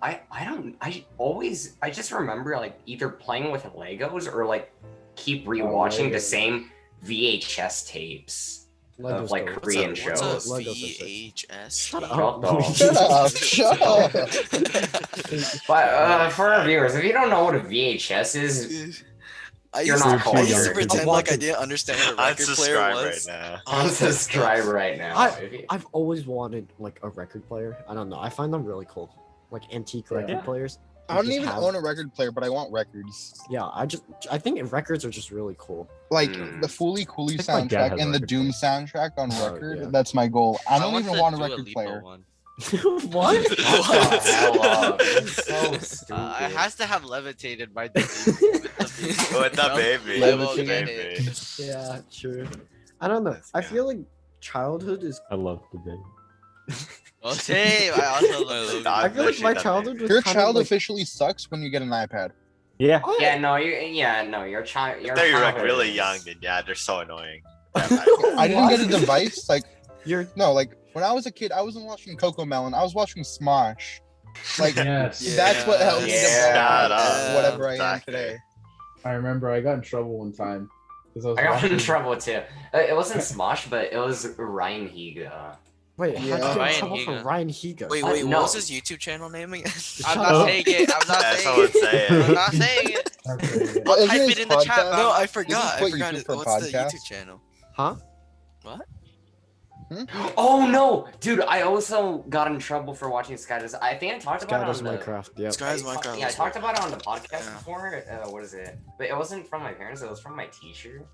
I just remember like either playing with Legos or like keep rewatching the Legos. same VHS tapes Legos of like go- Korean What's shows. a Legos are sick. VHS? Shut Shut up. up. Shut up! But for our viewers, if you don't know what a VHS is, I You're used, not to, I used to cultured. pretend I'm like I watching- didn't understand what a record player Unsubscribe right was. now. unsubscribe right now. If you- I've always wanted like a record player. I don't know. I find them really cool. Like antique record Yeah. players. I don't just even have- own a record player, but I want records. Yeah, I think records are just really cool. Like Mm. the Fooly Cooly I think my dad soundtrack has and a the record Doom player. soundtrack on Oh, record. yeah. That's my goal. I don't want even the want a Dua record Lipa player. one. What? Shut the hell up. It's so stupid. It has to have levitated by the With the baby. I will With the get baby. it. Yeah, true. I don't know. I feel like childhood is. I love the baby. Oh, same. I also love Nah, I feel like my that childhood was Your kind child of like, officially sucks when you get an iPad. Yeah. Yeah, no, your child. If they're like really young, then yeah, they're so annoying. I didn't get a What? device. Like You're no, like when I was a kid, I wasn't watching Coco Melon. I was watching Smosh. Like Yes. that's what helped me Yeah. develop whatever I am Exactly. today. I remember I got in trouble one time because I was I got in watching- trouble too. It wasn't Smosh, but it was Ryan Higa. wait. How'd you Yeah. get in Ryan trouble for Higa. Ryan Higa? Wait, I- wait, no. what was his YouTube channel name again? I'm Shut not up. saying it. I'm not That's saying what it. it's saying. I'm not saying it. Okay. Well, isn't type his it in the chat, podcast- man. No, I Isn't forgot. I what forgot. YouTube for What's the podcast? YouTube channel? Huh? What? Oh no, dude! I also got in trouble for watching Skydoes. I think I talked Sky about does it on the. Minecraft. Yep. Sky's Minecraft. Yeah, I talked about it on the podcast Yeah. before. What is it? But it wasn't from my parents. It was from my teacher,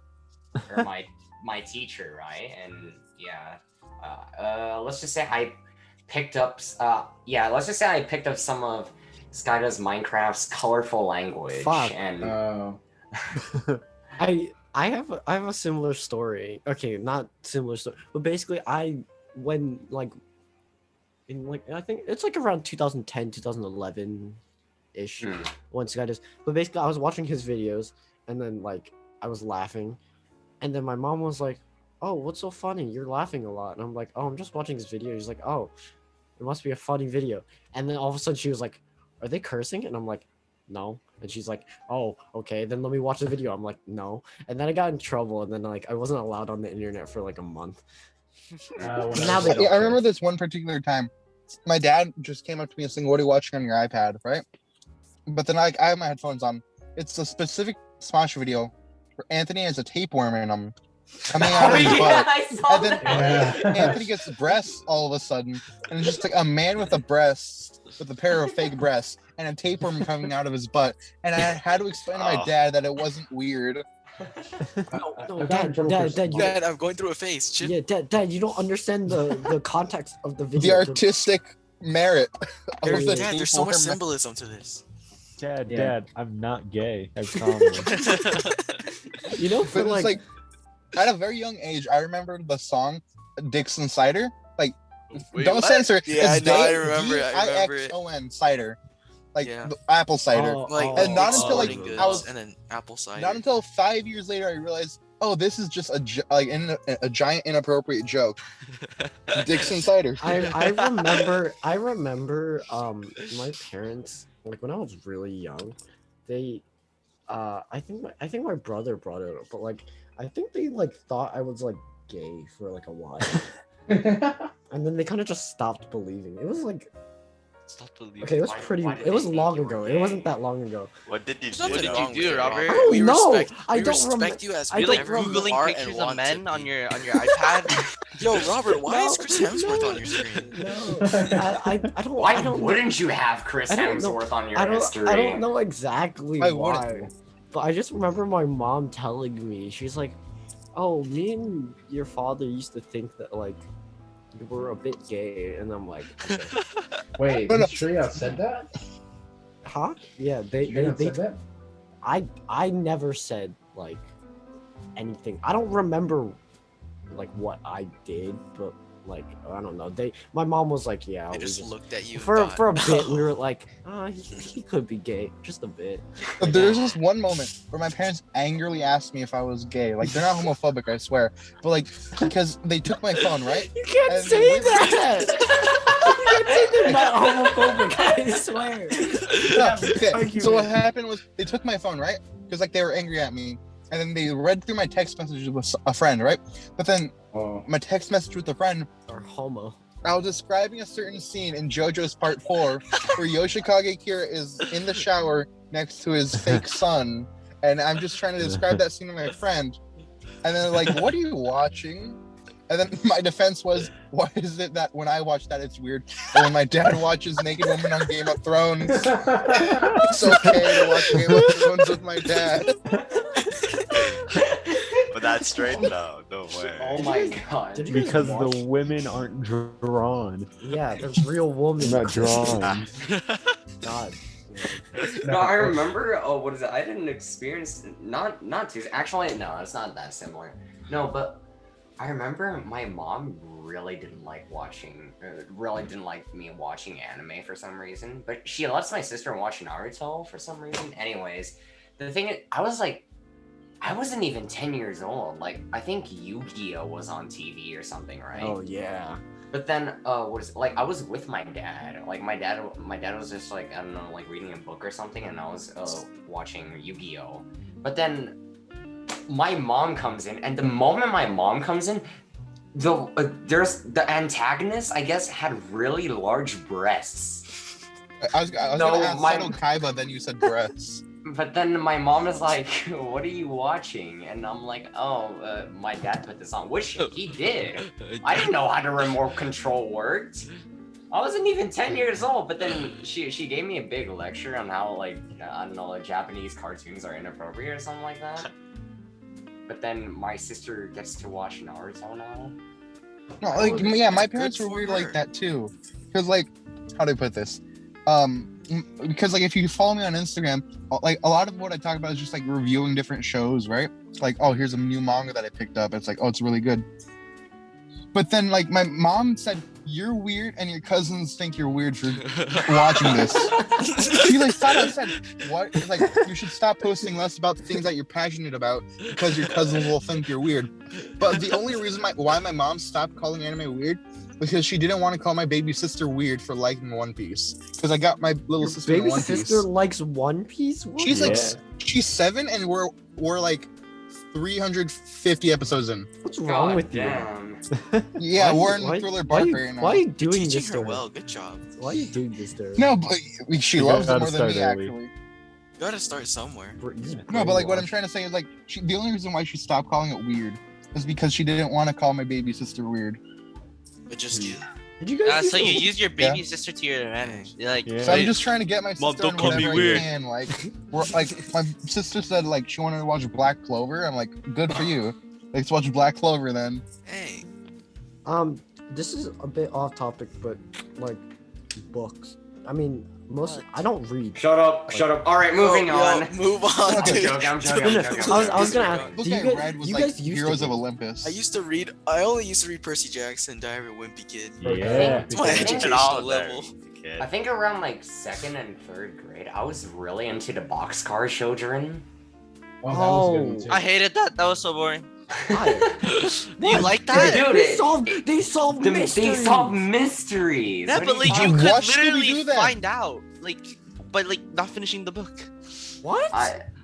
or my teacher, right? And yeah, let's just say I picked up. Let's just say I picked up some of Skydoes Minecraft's colorful language, Fuck. and Oh. I have a similar story. Okay, not similar story, but basically when like in like I think it's like around 2010, 2011 ish Hmm. when Sky does. But basically I was watching his videos and then like I was laughing and then my mom was like, "Oh, what's so funny? You're laughing a lot." And I'm like, "Oh, I'm just watching this video." She's like, "Oh, it must be a funny video." And then all of a sudden she was like, "Are they cursing?" And I'm like, "No." And she's like, "Oh, okay, then let me watch the video." I'm like, "No." And then I got in trouble, and then like I wasn't allowed on the internet for like a month. When Now I they was- don't Yeah, I remember care. this one particular time. My dad just came up to me and saying, "What are you watching on your iPad?" Right? But then I have my headphones on. It's a specific Smosh video where Anthony has a tapeworm in him coming out of his butt. I saw And then that. Yeah. Anthony gets breasts all of a sudden, and it's just like a man with a breast, with a pair of fake breasts, and a tapeworm coming out of his butt. And I had to explain to my dad that it wasn't weird. No, I got in trouble for Dad, you, Dad, I'm going through a phase. Chill. yeah, Dad, you don't understand the context of the The video. artistic merit of There- the Dad, there's so much tapeworm. symbolism to this. Dad, Yeah. Dad, I'm not gay. I promise. You know, for But it's like, like at a very young age, I remember the song "Dixon Cider." Like, Wait, don't what? censor it. Yeah, It's no, I remember it, I remember it. D-I-X-O-N cider, like Yeah. the apple cider. Oh, Like, oh, And not oh, until, like, sporting I goods was- and an apple cider. Not until 5 years later I realized, oh, this is just a giant inappropriate joke. Dixon cider. I remember my parents, like when I was really young, they I think my brother brought it up, but like I think they like thought I was like gay for like a while. And then they kind of just stopped believing. It was like, Stop believing. okay, it was Why did it was they think long you were ago. It gay? wasn't that long ago. What did you There's do? nothing did wrong you do, with it, Robert? I don't We know. respect, I we don't respect you as Are you who like you googling are pictures and of want to men on be. your iPad? Yo, Robert, why is No, Chris Hemsworth no. on your screen? No, I don't. Why I don't, wouldn't you have Chris I don't know- Hemsworth on your I don't. history? I don't know exactly Why why, wouldn't? but I just remember my mom telling me. She's like, "Oh, me and your father used to think that like you were a bit gay," and I'm like, okay. Wait, No, no. is Shreya said that? "Huh? Yeah, they Shreya said that? I never said like anything. I don't remember like what I did, but like I don't know. My mom was like, yeah, They we just looked at you and for thought, a bit we were like, he could be gay, just a bit. But there's this one moment where my parents angrily asked me if I was gay. Like, they're not homophobic, I swear. But like, because they took my phone, right? You can't And say we- that. You can't say they're not homophobic. I swear. No, okay. Thank you, So what man. happened was they took my phone, right? Because like they were angry at me. and then they read through my text messages with a friend, right? But then my text message with a friend Or homo. I was describing a certain scene in JoJo's Part 4 where Yoshikage Kira is in the shower next to his fake son, and I'm just trying to describe that scene to my friend, and then like, what are you watching? And then my defense was, why is it that when I watch that it's weird, but when my dad watches naked women on Game of Thrones, it's okay to watch Game of Thrones with my dad? But that's straight though. No way. Oh my god. Did you guys Because watch- the women aren't drawn. Yeah, they're real women. Not drawn. God. No, I remember. Oh, what is it? I didn't experience not too. Actually, no, it's not that similar. No, but I remember my mom really didn't like me watching anime for some reason. But she lets my sister watch Naruto for some reason. Anyways, the thing is, I wasn't even 10 years old. Like, I think Yu-Gi-Oh was on TV or something, right? Oh yeah. But then, what is like? I was with my dad. Like, my dad was just like, I don't know, like reading a book or something, and I was watching Yu-Gi-Oh. But then, my mom comes in, and the moment my mom comes in, there's the antagonist, I guess, had really large breasts. I was gonna ask Seto Kaiba, then you said breasts. But then my mom is like, what are you watching? And I'm like, oh, my dad put this on, which he did. I didn't know how the remote control worked. I wasn't even 10 years old, but then she gave me a big lecture on how, like, I don't know, like, Japanese cartoons are inappropriate or something like that. But then my sister gets to watch Naruto now. No, like, yeah, my parents Good were for weird her. like that too. Because, like, how do I put this? Because, like, if you follow me on Instagram, like, a lot of what I talk about is just, like, reviewing different shows, right? Like, oh, here's a new manga that I picked up. It's like, oh, it's really good. But then, like, my mom said, you're weird and your cousins think you're weird for watching this. She, like, thought I said, what? It's like, you should stop posting less about the things that you're passionate about because your cousins will think you're weird. But the only reason why my mom stopped calling anime weird was because she didn't want to call my baby sister weird for liking One Piece. Because I got my little Your sister in baby One sister Piece. likes One Piece? What? She's like, she's 7 and we're like 350 episodes in. What's wrong with you? Damn. Yeah, Why- we're in why- Thriller why Bark you- right now. Why are you doing Teaching this to her her? well. Good job. Why are you doing this to her? No, but she You loves it gotta more than start me, early. actually. You gotta start somewhere. No, but like what I'm trying to say is like the only reason why she stopped calling it weird is because she didn't want to call my baby sister weird. But just you. Did you guys? So you use use your baby sister to your advantage. You're like, Yeah. So I'm just trying to get my Mom, sister don't on call me whatever I weird. can. Like, like my sister said, like she wanted to watch Black Clover. I'm like, good for you. Let's watch Black Clover then. Hey. This is a bit off topic, but like books. I mean, I don't read. Shut up. All right, moving on. Move on, I'm dude. joking. I'm joking. I was gonna ask. Book Do you I guys, read was you like guys used Heroes to of read? Olympus. I only used to read Percy Jackson, Diary of a Wimpy Kid. Yeah. It's my I think educational all of level. Kid. I think around like 2nd and 3rd grade, I was really into the boxcar children. Oh, that was a good one, too. I hated that. That was so boring. Why? You like that? Dude, They solved They mysteries. solve mysteries. Yeah, What but are like you you Why could should we literally do that? find out, like, by like not finishing the book. What?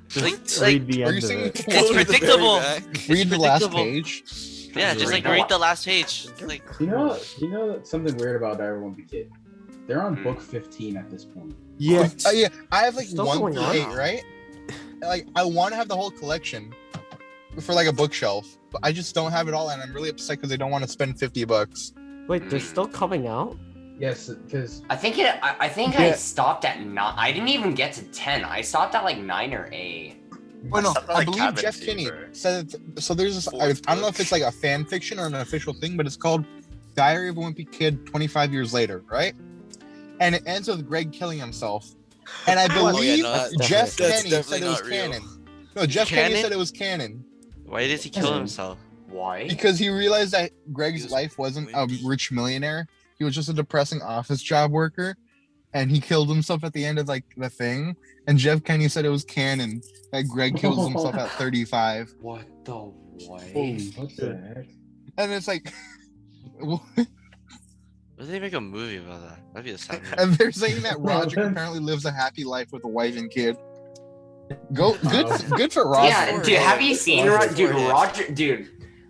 Just Like- read the Are end you of saying it. It's predictable. read the last predictable. page? Yeah, just like read the last page. Like, You know something weird about Diary of a Wimpy Kid? They're on book 15 at this point. Yeah. Yeah, I have like Still 1 going through on. 8, right? Like I want to have the whole collection for like a bookshelf, but I just don't have it all, and I'm really upset because I don't want to spend $50. Wait, they're still coming out? Yes, because I think I stopped at 9. I didn't even get to 10. I stopped at like 9 or 8. Well, no, Something I like believe Cabin Jeff Kinney Fever. said so. There's this. I Fourth don't know book. if it's like a fan fiction or an official thing, but it's called Diary of a Wimpy Kid 25 years later, right? And it ends with Greg killing himself. And I Oh, yeah, believe no, that's Jeff definitely- Kenny that's said it definitely was not real. canon. No, Jeff Kenny Canon? said it was canon why does he kill himself? Why? because he realized that Greg's He was life wasn't a wimpy. rich millionaire. He was just a depressing office job worker. And he killed himself at the end of like the thing. And Jeff Kenny said it was canon that Greg kills himself at 35. What the what? what the heck? And it's like, What did they make a movie about that? That'd be a sad movie. and they're saying that Roger apparently lives a happy life with a wife and kid. Good for Roger. Yeah, dude, have you seen dude, Roger. Roger, dude?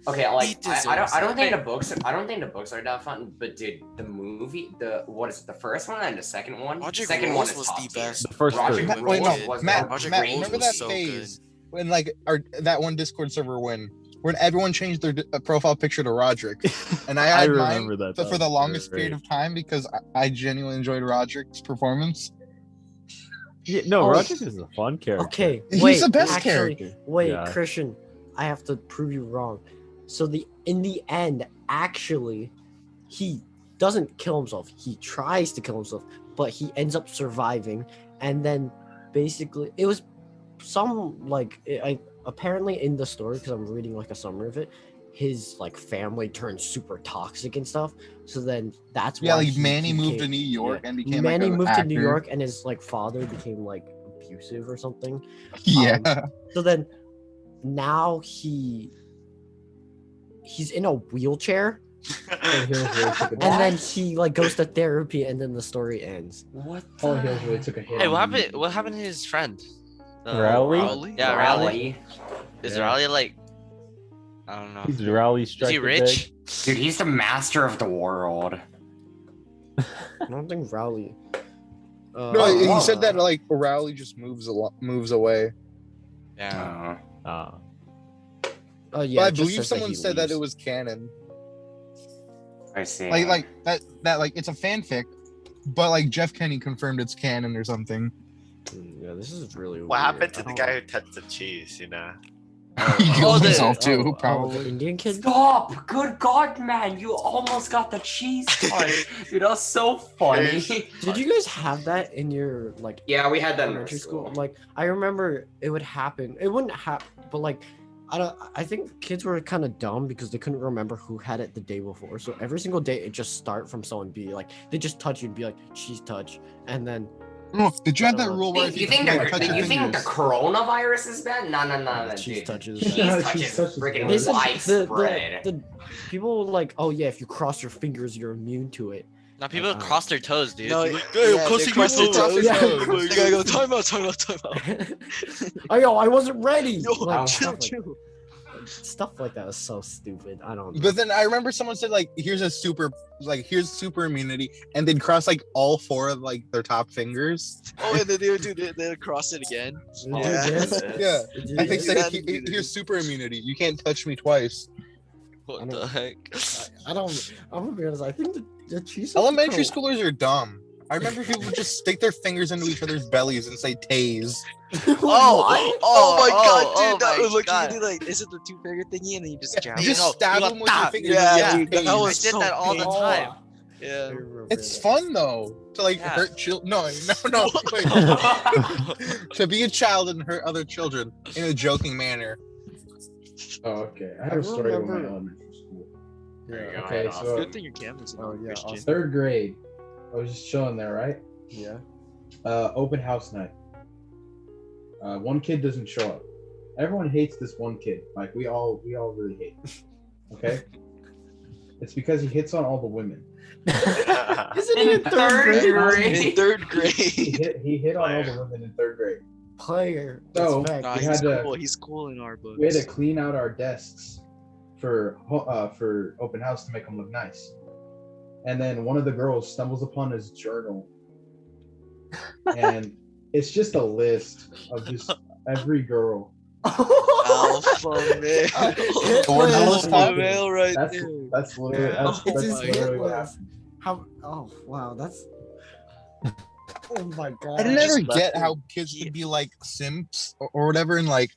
Okay, like I deserves don't think the books are that fun, but dude, the movie, what is it, the first one and the second one? Roger Second Rose one is was top the tier. best. The first Roger three. Rose Wait, no, was Matt, Roger Matt, Rose remember was that so phase when that one Discord server when everyone changed their profile picture to Roderick, and I had mine remember that. for the longest period of time because I genuinely enjoyed Roderick's performance. Yeah, no, Oh. Roger is a fun character. Okay, He's wait, the best actually, character. wait, Yeah. Christian, I have to prove you wrong. So in the end, actually, he doesn't kill himself. He tries to kill himself, but he ends up surviving. And then, basically, it was apparently in the story, because I'm reading like a summary of it, his like family turned super toxic and stuff. So then that's Yeah, why like Manny moved to became- New York and became Manny like an moved to New actor. York, and his like father became like abusive or something. Yeah. So then now he's in a wheelchair, All Hills really took a and then he like goes to therapy, and then the story ends. What? All Hills really took a hit. Hey, on what the happened? movie. What happened to his friend? Rowley? Yeah, Rowley. Is Yeah. Rowley like? I don't know. He's Rowley Is strike. he rich? Dude, he's the master of the world. I don't think Rowley. No, he said that like Rowley just moves away. Yeah. Uh, Oh yeah, But I it just believe says someone he said that leaves. it was canon. I see. Like that like it's a fanfic, but like Jeff Kenny confirmed it's canon or something. Yeah, this is really. What weird. happened to I the don't- guy who touched the cheese? You know. He Oh, killed the- himself too, the probably. Indian kid. Stop! Good God, man, you almost got the cheese part. Dude, that was so funny. Did you guys have that in your like Yeah, we had that in elementary school? Like, I remember it would happen. It wouldn't happen, but like, I think kids were kind of dumb because they couldn't remember who had it the day before. So every single day, it just start from someone be like, they just touch you and be like, cheese touch, and then. Oh, did you have that rule where if You think like, touch your you think the fingers? coronavirus is bad? No, cheese dude. touches. Cheese Cheese touches touches freaking is bad. widespread. The people like, oh yeah, if you cross your fingers, you're immune to it. Now people cross their toes, dude. No, Like, yeah, "Hey, I'm they crossing cross your their toes." toes. Yeah. You gotta go time out. Oh yo, I wasn't ready. Yo, Like, chill, stuff, chill. stuff like that is so stupid. I don't know. But then I remember someone said like, here's super immunity, and they'd cross like all four of like their top fingers. Oh, and then they would they'd cross it again. Dude, Yeah. yes. Yeah, Dude, and they yes. say that here's super immunity. You can't touch me twice. What the heck? I don't. I'm gonna be honest. I think the cheese. Elementary schoolers are dumb. I remember people would just stick their fingers into each other's bellies and say "tase." Oh my god, oh dude, that my was like God. you do like, is it the two finger thingy and then you just jab You it? just know, stab you them got with your that. fingers. Yeah, and dude, say that I was "tase." did so that all the painful. time. Yeah. It's fun though to like Yeah. hurt children. No, wait. To be a child and hurt other children in a joking manner. Oh, okay. I have a story about my remember- elementary school. There you go, Okay, Adolf. so Good thing your camera's Oh, on, yeah, Christian. awesome. 3rd grade, I was just chilling there, right? Yeah. Open house night. One kid doesn't show up. Everyone hates this one kid. Like we all really hate. Okay. It's because he hits on all the women. Isn't he in third Third grade? In third He grade. hit on all the women in 3rd grade. Player. So- Respect. Nah, We he's had to- cool. He's cool in our books. We had to clean out our desks for open house to make them look nice. And then one of the girls stumbles upon his journal, and it's just a list of just every girl. Alpha male. Towards Hitler. Ellis Top? male right That's there. that's literally Yeah. that's, It's that's his literally what hit happened. How? Oh wow, that's. Oh my god. I never just get left how it. kids could be like simps or whatever in like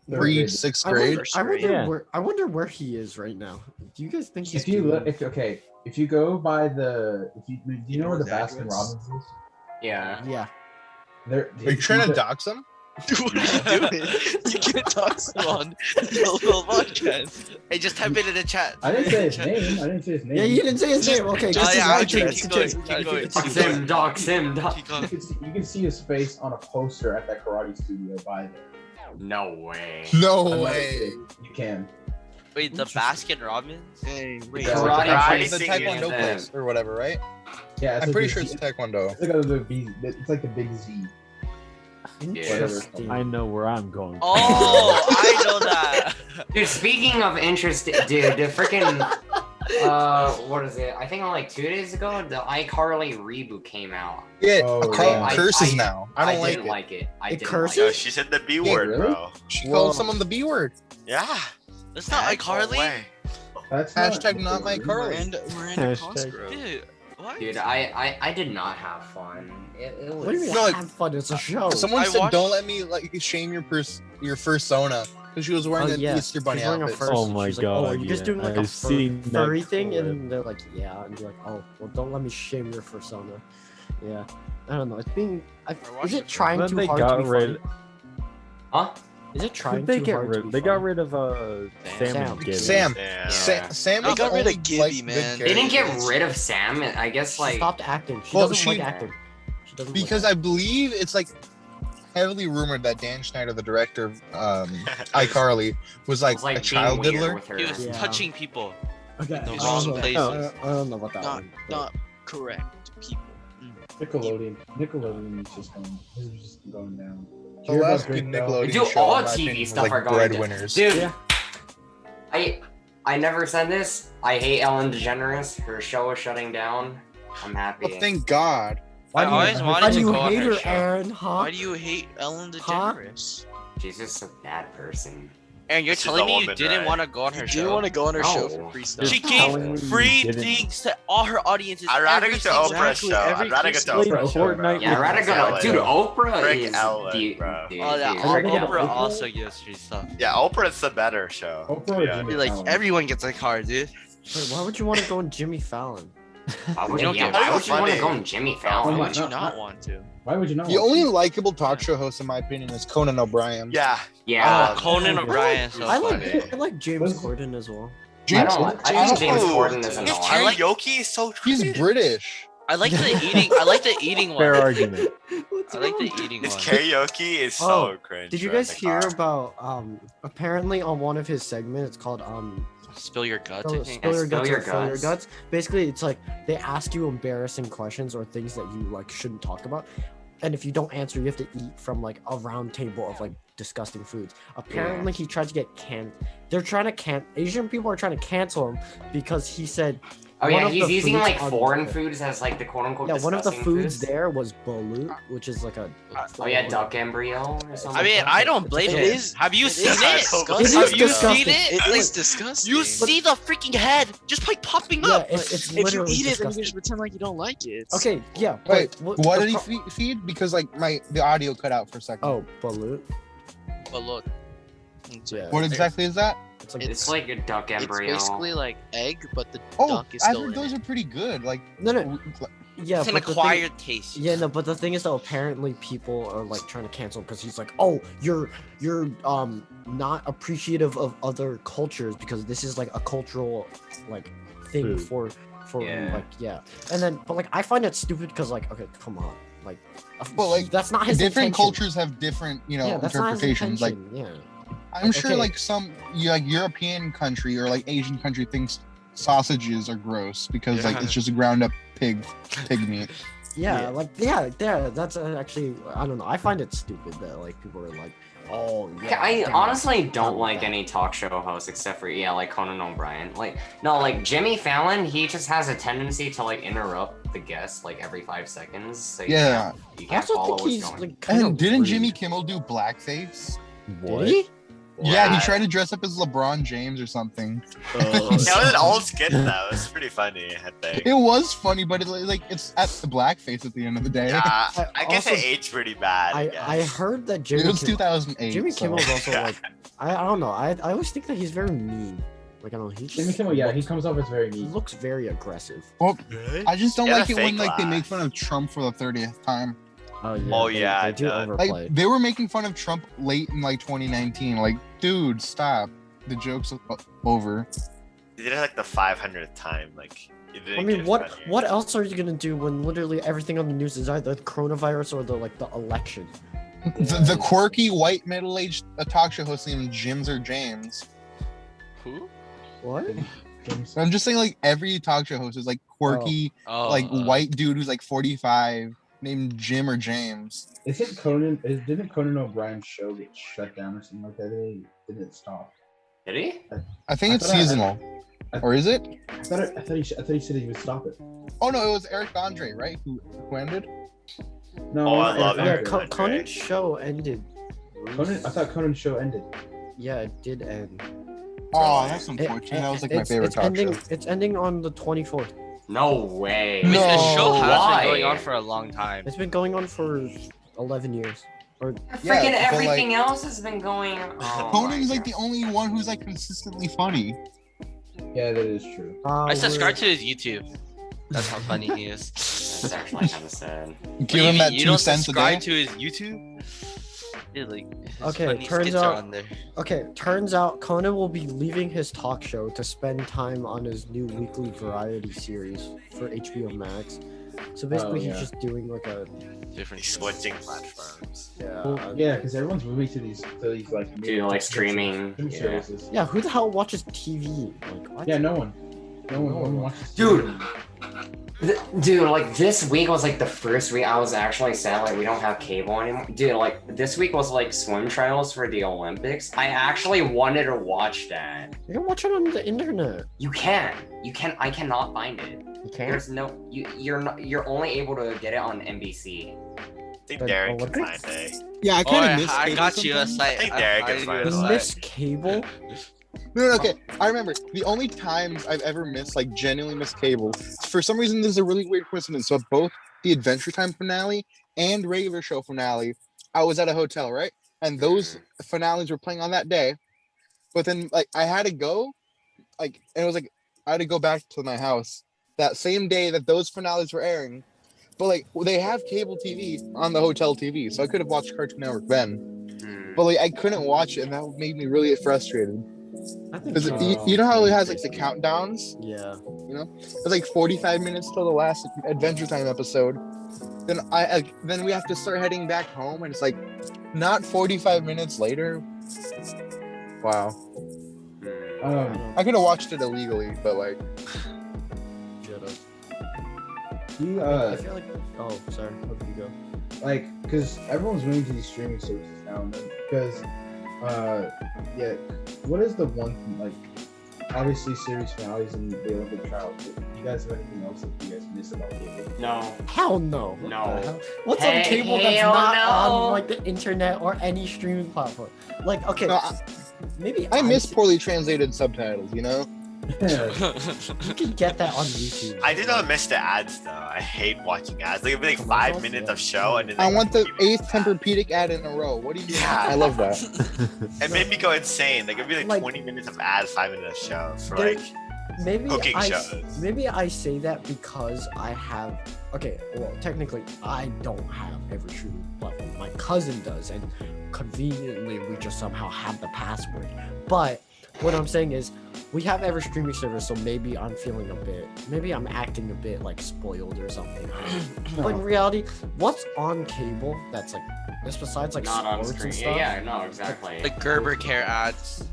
Third pre grade. 6th I grade. wonder, Yeah. I wonder where he is right now. Do you guys think he's If you doing- look, if you go by the, do you know where the his Baskin address? Robbins is? Yeah. Yeah. There. Are you trying to dox them? Dude, what are you doing? You can't talk so on the podcast. Hey, just type it in the chat. I didn't say his name. I didn't say his name. Yeah, you didn't say his Just- name. Okay, just continue, his continue, address. continue. Keep going. Dox him, dox him, dox. Keep going. You can see his face on a poster at that karate studio by there. No way. No I'm not way. kidding. You can. Wait, the Baskin Robbins? Hey, wait. Yeah. Karate It's the fighting Taekwondo and place or whatever, right? Yeah, I'm pretty sure it's Taekwondo. It's like the big Z. I Interesting. I know where I'm going. Oh, I know that. Dude, speaking of interesting, dude, the freaking what is it? I think like 2 days ago, the iCarly reboot came out. Yeah, Oh, Carl yeah. curses now. I don't didn't like it. like it. I It didn't curses? Yo, like it. she said the B Yeah, word, really? bro. She Whoa. called someone the B word. Yeah. That's not No iCarly. way. That's Hashtag not my Carly. Miranda Hashtag- Cosgrove. Dude, what? Dude, I did not have fun. It What do you was. mean? No, like- have fun. It's a show. Someone I said, watched- "Don't let me like shame your fursona," because she was wearing Oh, an yeah. Easter bunny She's wearing a outfit. fur- Oh my she's like, oh, are God, you guys yeah. doing like a I've seen that furry thing? clip. And they're like, yeah. And you're like, oh, well, don't let me shame your persona. Yeah. I don't know. It's being. Is watched it it. trying Then too they hard got to be rid. funny? Huh? Is it trying They too get hard to rid. be They got funny? rid of Sam Sam. and Gibby. Sam. Yeah. Sam They is got the rid of only, Gibby, like, good man. They didn't character. get rid of Sam. I guess She like stopped acting. She Well, doesn't like she- acting. She doesn't Because like I believe it's like heavily rumored that Dan Schneider, the director of iCarly, was it like, was, like a child being weird diddler. with her. He was Yeah. touching people. Okay. the I wrong don't know. places. I don't know about that Not one. but- not correct people. Nickelodeon is just going down. The Hear about last Great good Bell? Nickelodeon Dude, show, all in my TV opinion, was, stuff like, are going down. breadwinners. Dude, Yeah. I never said this. I hate Ellen DeGeneres. Her show is shutting down. I'm happy. Well, thank God. I do you- always Why wanted do to you go on hate her her, show. Aaron? Huh? Why do you hate Ellen Huh? DeGeneres? She's just a bad person. And you're She's telling a me you woman, didn't right? want to go on her You show? didn't want to go on her show No. for free stuff. She telling me gave you free didn't. things to all her audiences. I'd rather every get to single Oprah's exactly, show. every I'd rather get to Christmas. Oprah's show. Fortnite bro. Yeah, I'd rather go. Ellen. Dude, Oprah Frick is Ellen, dude, bro. dude, Oh yeah, dude. Frick Oprah Ellen. also gives free stuff. Yeah, Oprah's the better show. Oprah or Yeah. Jimmy Dude, like Fallon? everyone gets a car, dude. Wait, why would you want to go on Jimmy Fallon? Why would You you, don't yeah, get why would you want to funny. go on Jimmy Why Fallon? would you no, not no. want to? Why would you not? The want only to? likable talk show host, in my opinion, is Conan O'Brien. Yeah. Yeah, Conan O'Brien is so I funny. like James What's- Corden as well. James, I think James Ooh, Corden is his annoying. karaoke is so he's crazy. British. I like the eating. I like the eating Fair one. argument. I like the eating His one. karaoke is so Oh, cringe. Did you bro, in guys the hear car. about apparently on one of his segments, it's called Spill your guts. I think. Spill Your Guts Spill or Your Fill Your Guts. Guts. Basically, it's like they ask you embarrassing questions or things that you like shouldn't talk about, and if you don't answer, you have to eat from like a round table of like disgusting foods. Apparently, he tried to get They're trying to Asian people are trying to cancel him because he said. Oh one yeah, of he's the using foods like on foreign the- foods as like the quote unquote. Yeah, one of the disgusting foods there was balut, which is like a. Oh yeah, duck embryo or something. I mean, I don't blame It it. is- Have you it seen is it? disgusting. It Have is you disgusting. seen it? It Like, is disgusting. you see the freaking head just like popping Yeah, up. it's if you literally eat it, then you disgusting. just pretend like you don't like it. It's- Okay, yeah. Wait, but what the did he pro- feed? Because like the audio cut out for a second. Oh, balut. But look, it's, Yeah. What exactly is that? It's like It's like a duck it's embryo. basically like egg, but the Oh, duck is I still heard in those it. are pretty good. Like, no. Yeah, It's an but the thing- acquired taste. Yeah, no, but the thing is though, apparently people are like trying to cancel because he's like, oh, you're not appreciative of other cultures because this is like a cultural like thing Food. for Yeah. like yeah. And then but like I find it stupid because like okay, come on, like Well, like, that's not his different intention. cultures have different, Yeah, that's not his interpretations. Like, intention, I'm sure okay. like some like European country or like Asian country thinks sausages are gross because like Yeah. it's just ground up pig meat. yeah, like yeah, that's actually I don't know. I find it stupid that like people are like, oh yeah. I damn, honestly don't damn like that. any talk show hosts except for like Conan O'Brien. Like no, like Jimmy Fallon, he just has a tendency to like interrupt the guest like every 5 seconds. So you Yeah. can't, you I can't also follow think what's he's going. like kind And of didn't rude. Jimmy Kimmel do blackface? What? Did he? Yeah, he Wow. tried to dress up as LeBron James or something. That was an old skit though. It's pretty funny, I think. It was funny, but it's at the blackface at the end of the day. Yeah, I I guess also- it aged pretty bad. I I guess. heard that It Jimmy was Kimmel, 2008. Jimmy so- Kimmel's also like I don't know. I always think that he's very mean. Like I don't know. He Jimmy just Kimmel, yeah, he looks, comes off as very he mean. looks very aggressive. Well, I just don't Yeah, like the it when fake like they make laugh. fun of Trump for the 30th time. Oh yeah. Oh, they, yeah, They do no. overplay. Like they were making fun of Trump late in like 2019. Like, dude, stop. The joke's over. They did it like the 500th time. Like, it didn't I mean, get what funnier. what else are you gonna do when literally everything on the news is either the coronavirus or the election? The quirky white middle-aged talk show host named Jims or James. Who? What? I'm just saying, like every talk show host is like quirky, Oh, like white dude who's like 45 named Jim or James. Isn't Conan? Didn't Conan O'Brien's show get shut down or something like that? Didn't it stop? Did he? I think it's thought seasonal. Or is it? I thought he said he would stop it. Oh no, it was Eric Andre, right? Who ended? No, Oh, I love Yeah, Eric Andre. Conan's show ended. I thought Conan's show ended. Yeah, it did end. Oh, that's unfortunate. That was like my favorite talk ending, show. It's ending on the 24th. No way. I mean, the show has Why? been going on for a long time. It's been going on for 11 years. Or Yeah, Freaking but, everything like, else has been going. Oh Conan's my like the God. only one who's like consistently funny. Yeah, that is true. I subscribe to his YouTube. That's how funny he is. That's actually kind of sad. Give What, him you that mean you 2 don't cents a day. subscribe to his YouTube? Dude, like, his Okay, funny turns skits are out- on there. Okay, turns out Conan will be leaving his talk show to spend time on his new weekly variety series for HBO Max. So basically, yeah. he's just doing like a Different He's switching platforms. Yeah, because everyone's moving to these like Dude, like streaming. stream Yeah. services. Yeah, who the hell watches TV? Like, what? Yeah, no one. No one watches. Dude. TV. Dude, like this week was like the first week I was actually sad like we don't have cable anymore. Dude, like this week was like swim trials for the Olympics. I actually wanted to watch that. You can watch it on the internet. You can. I cannot find it. You can't. There's no you're only able to get it on NBC. I think But Derek can Olympics? find it. Yeah, I Oh, kind of miss I cable got you a sometimes. site. I think Derek I is fine. do a You site. miss cable? No, okay. I remember the only times I've ever missed, like genuinely missed cable. For some reason, there's a really weird coincidence. So both the Adventure Time finale and regular show finale, I was at a hotel, right? And those finales were playing on that day. But then, like, I had to go, like, and it was like I had to go back to my house that same day that those finales were airing. But like, they have cable TV on the hotel TV, so I could have watched Cartoon Network then. But like, I couldn't watch it, and that made me really frustrated. I think Because so. you know how it has like the countdowns? Yeah. You know, it's like 45 minutes till the last Adventure Time episode. Then we have to start heading back home, and it's like not 45 minutes later. Wow, I could have watched it illegally, but like, You I feel like. Oh, sorry. Hope you go. like, because everyone's moving to these streaming services now, and then because yeah, what is the one like? Obviously, series finales and the Olympic trials. But do you guys have anything else that you guys miss about cable? No. Hell no. What No. the hell? What's on cable that's Hell not no. on like the internet or any streaming platform? Like, okay, no, maybe I miss poorly translated subtitles. You know, You can get that on YouTube. I did not miss the ads though. I hate watching ads. Like it'd be like 5 minutes of show and then I like, want the give me 8th Tempur-Pedic ad in a row. What do you? Yeah. I love that. It made me go insane. Like it'd be like, Like- 20 minutes of ads, 5 minutes of show for There- like Maybe cooking I, shows. maybe I say that because I have. Okay, well, technically, I don't have every streaming platform. My cousin does, and conveniently, we just somehow have the password. But what I'm saying is, we have every streaming service, so maybe I'm feeling a bit. Maybe I'm acting a bit like spoiled or something. But in reality, what's on cable that's like this besides like Not on sports screen. and Yeah, stuff? yeah, no, exactly. The Gerber Care ads.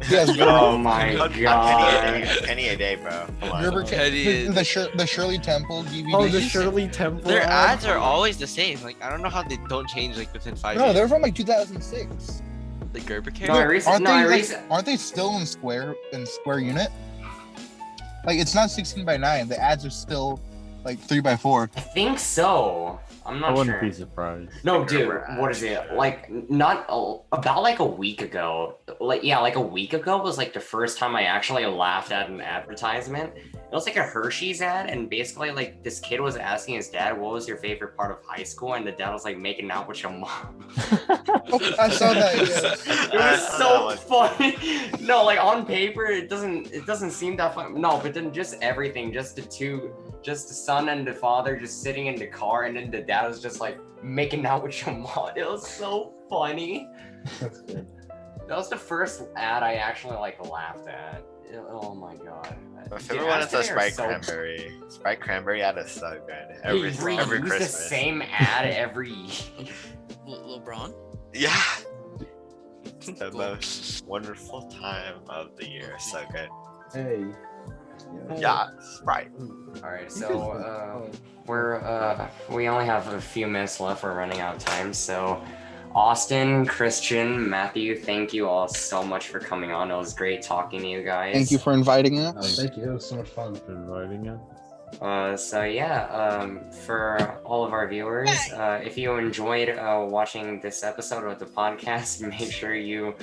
Yes, Oh my a god. penny a day, bro. Come on. Gerber Teddy the Shirley Temple DVD. Oh, the Shirley Temple. Their ad? ads are always the same. Like I don't know how they don't change like within 5 No, years. they're from like 2006. The Gerber Care. No, I recent- aren't no, I they? recent- Aren't they still in square unit? Like it's not 16:9. The ads are still like 3:4. I think so. I'm I not wouldn't sure. be surprised. No, dude, what is it? Like, about like a week ago. Like, yeah, like a week ago was like the first time I actually laughed at an advertisement. It was like a Hershey's ad, and basically, like, this kid was asking his dad, "What was your favorite part of high school?" And the dad was like, "Making out with your mom." I saw that. Yeah. It was so funny. No, like on paper, it doesn't seem that fun. No, but then just everything, just the son and the father just sitting in the car, and then the dad was just like making out with your mom. It was so funny. That's good. That was the first ad I actually like laughed at. Oh my god. My Dude, favorite one ads is the today are Sprite so- Cranberry. Sprite Cranberry ad is so good. They Every reuse Christmas. the same ad every year. LeBron? Yeah. It's the most wonderful time of the year. So good. Hey, Yeah, right. All right, You so could- we only have a few minutes left. We're running out of time. So, Austin, Christian, Matthew, thank you all so much for coming on. It was great talking to you guys. Thank you for inviting us. Thank you. It was so much fun. For inviting us. For all of our viewers, if you enjoyed watching this episode of the podcast, make sure you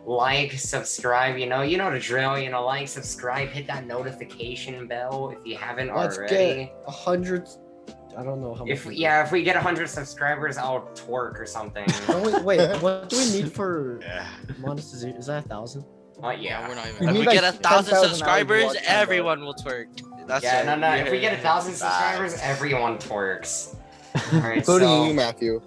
like, subscribe. You know the drill. Like, subscribe, hit that notification bell if you haven't Let's already. get 100. I don't know how much. If we get 100 subscribers, I'll twerk or something. Oh, wait, what do we need for Yeah. monetization? Is that 1,000? Yeah. We're not You even. If need we like get 1,000 10,000 subscribers, hours watching, everyone will twerk. That's Yeah, it. no. If we get 1,000 Facts. subscribers, everyone twerks. All right, Including so you, Matthew.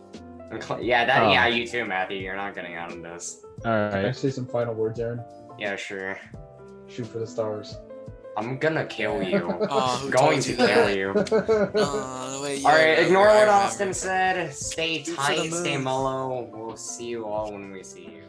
yeah, you too, Matthew. You're not getting out of this. All Can I right. say some final words, Aaron? Yeah, sure. Shoot for the stars. I'm gonna kill you. Who Going told to you kill that? you. Wait, All right, yeah, ignore I what remember. Austin said. Stay Shoot for the tight, stay moon. mellow. We'll see you all when we see you.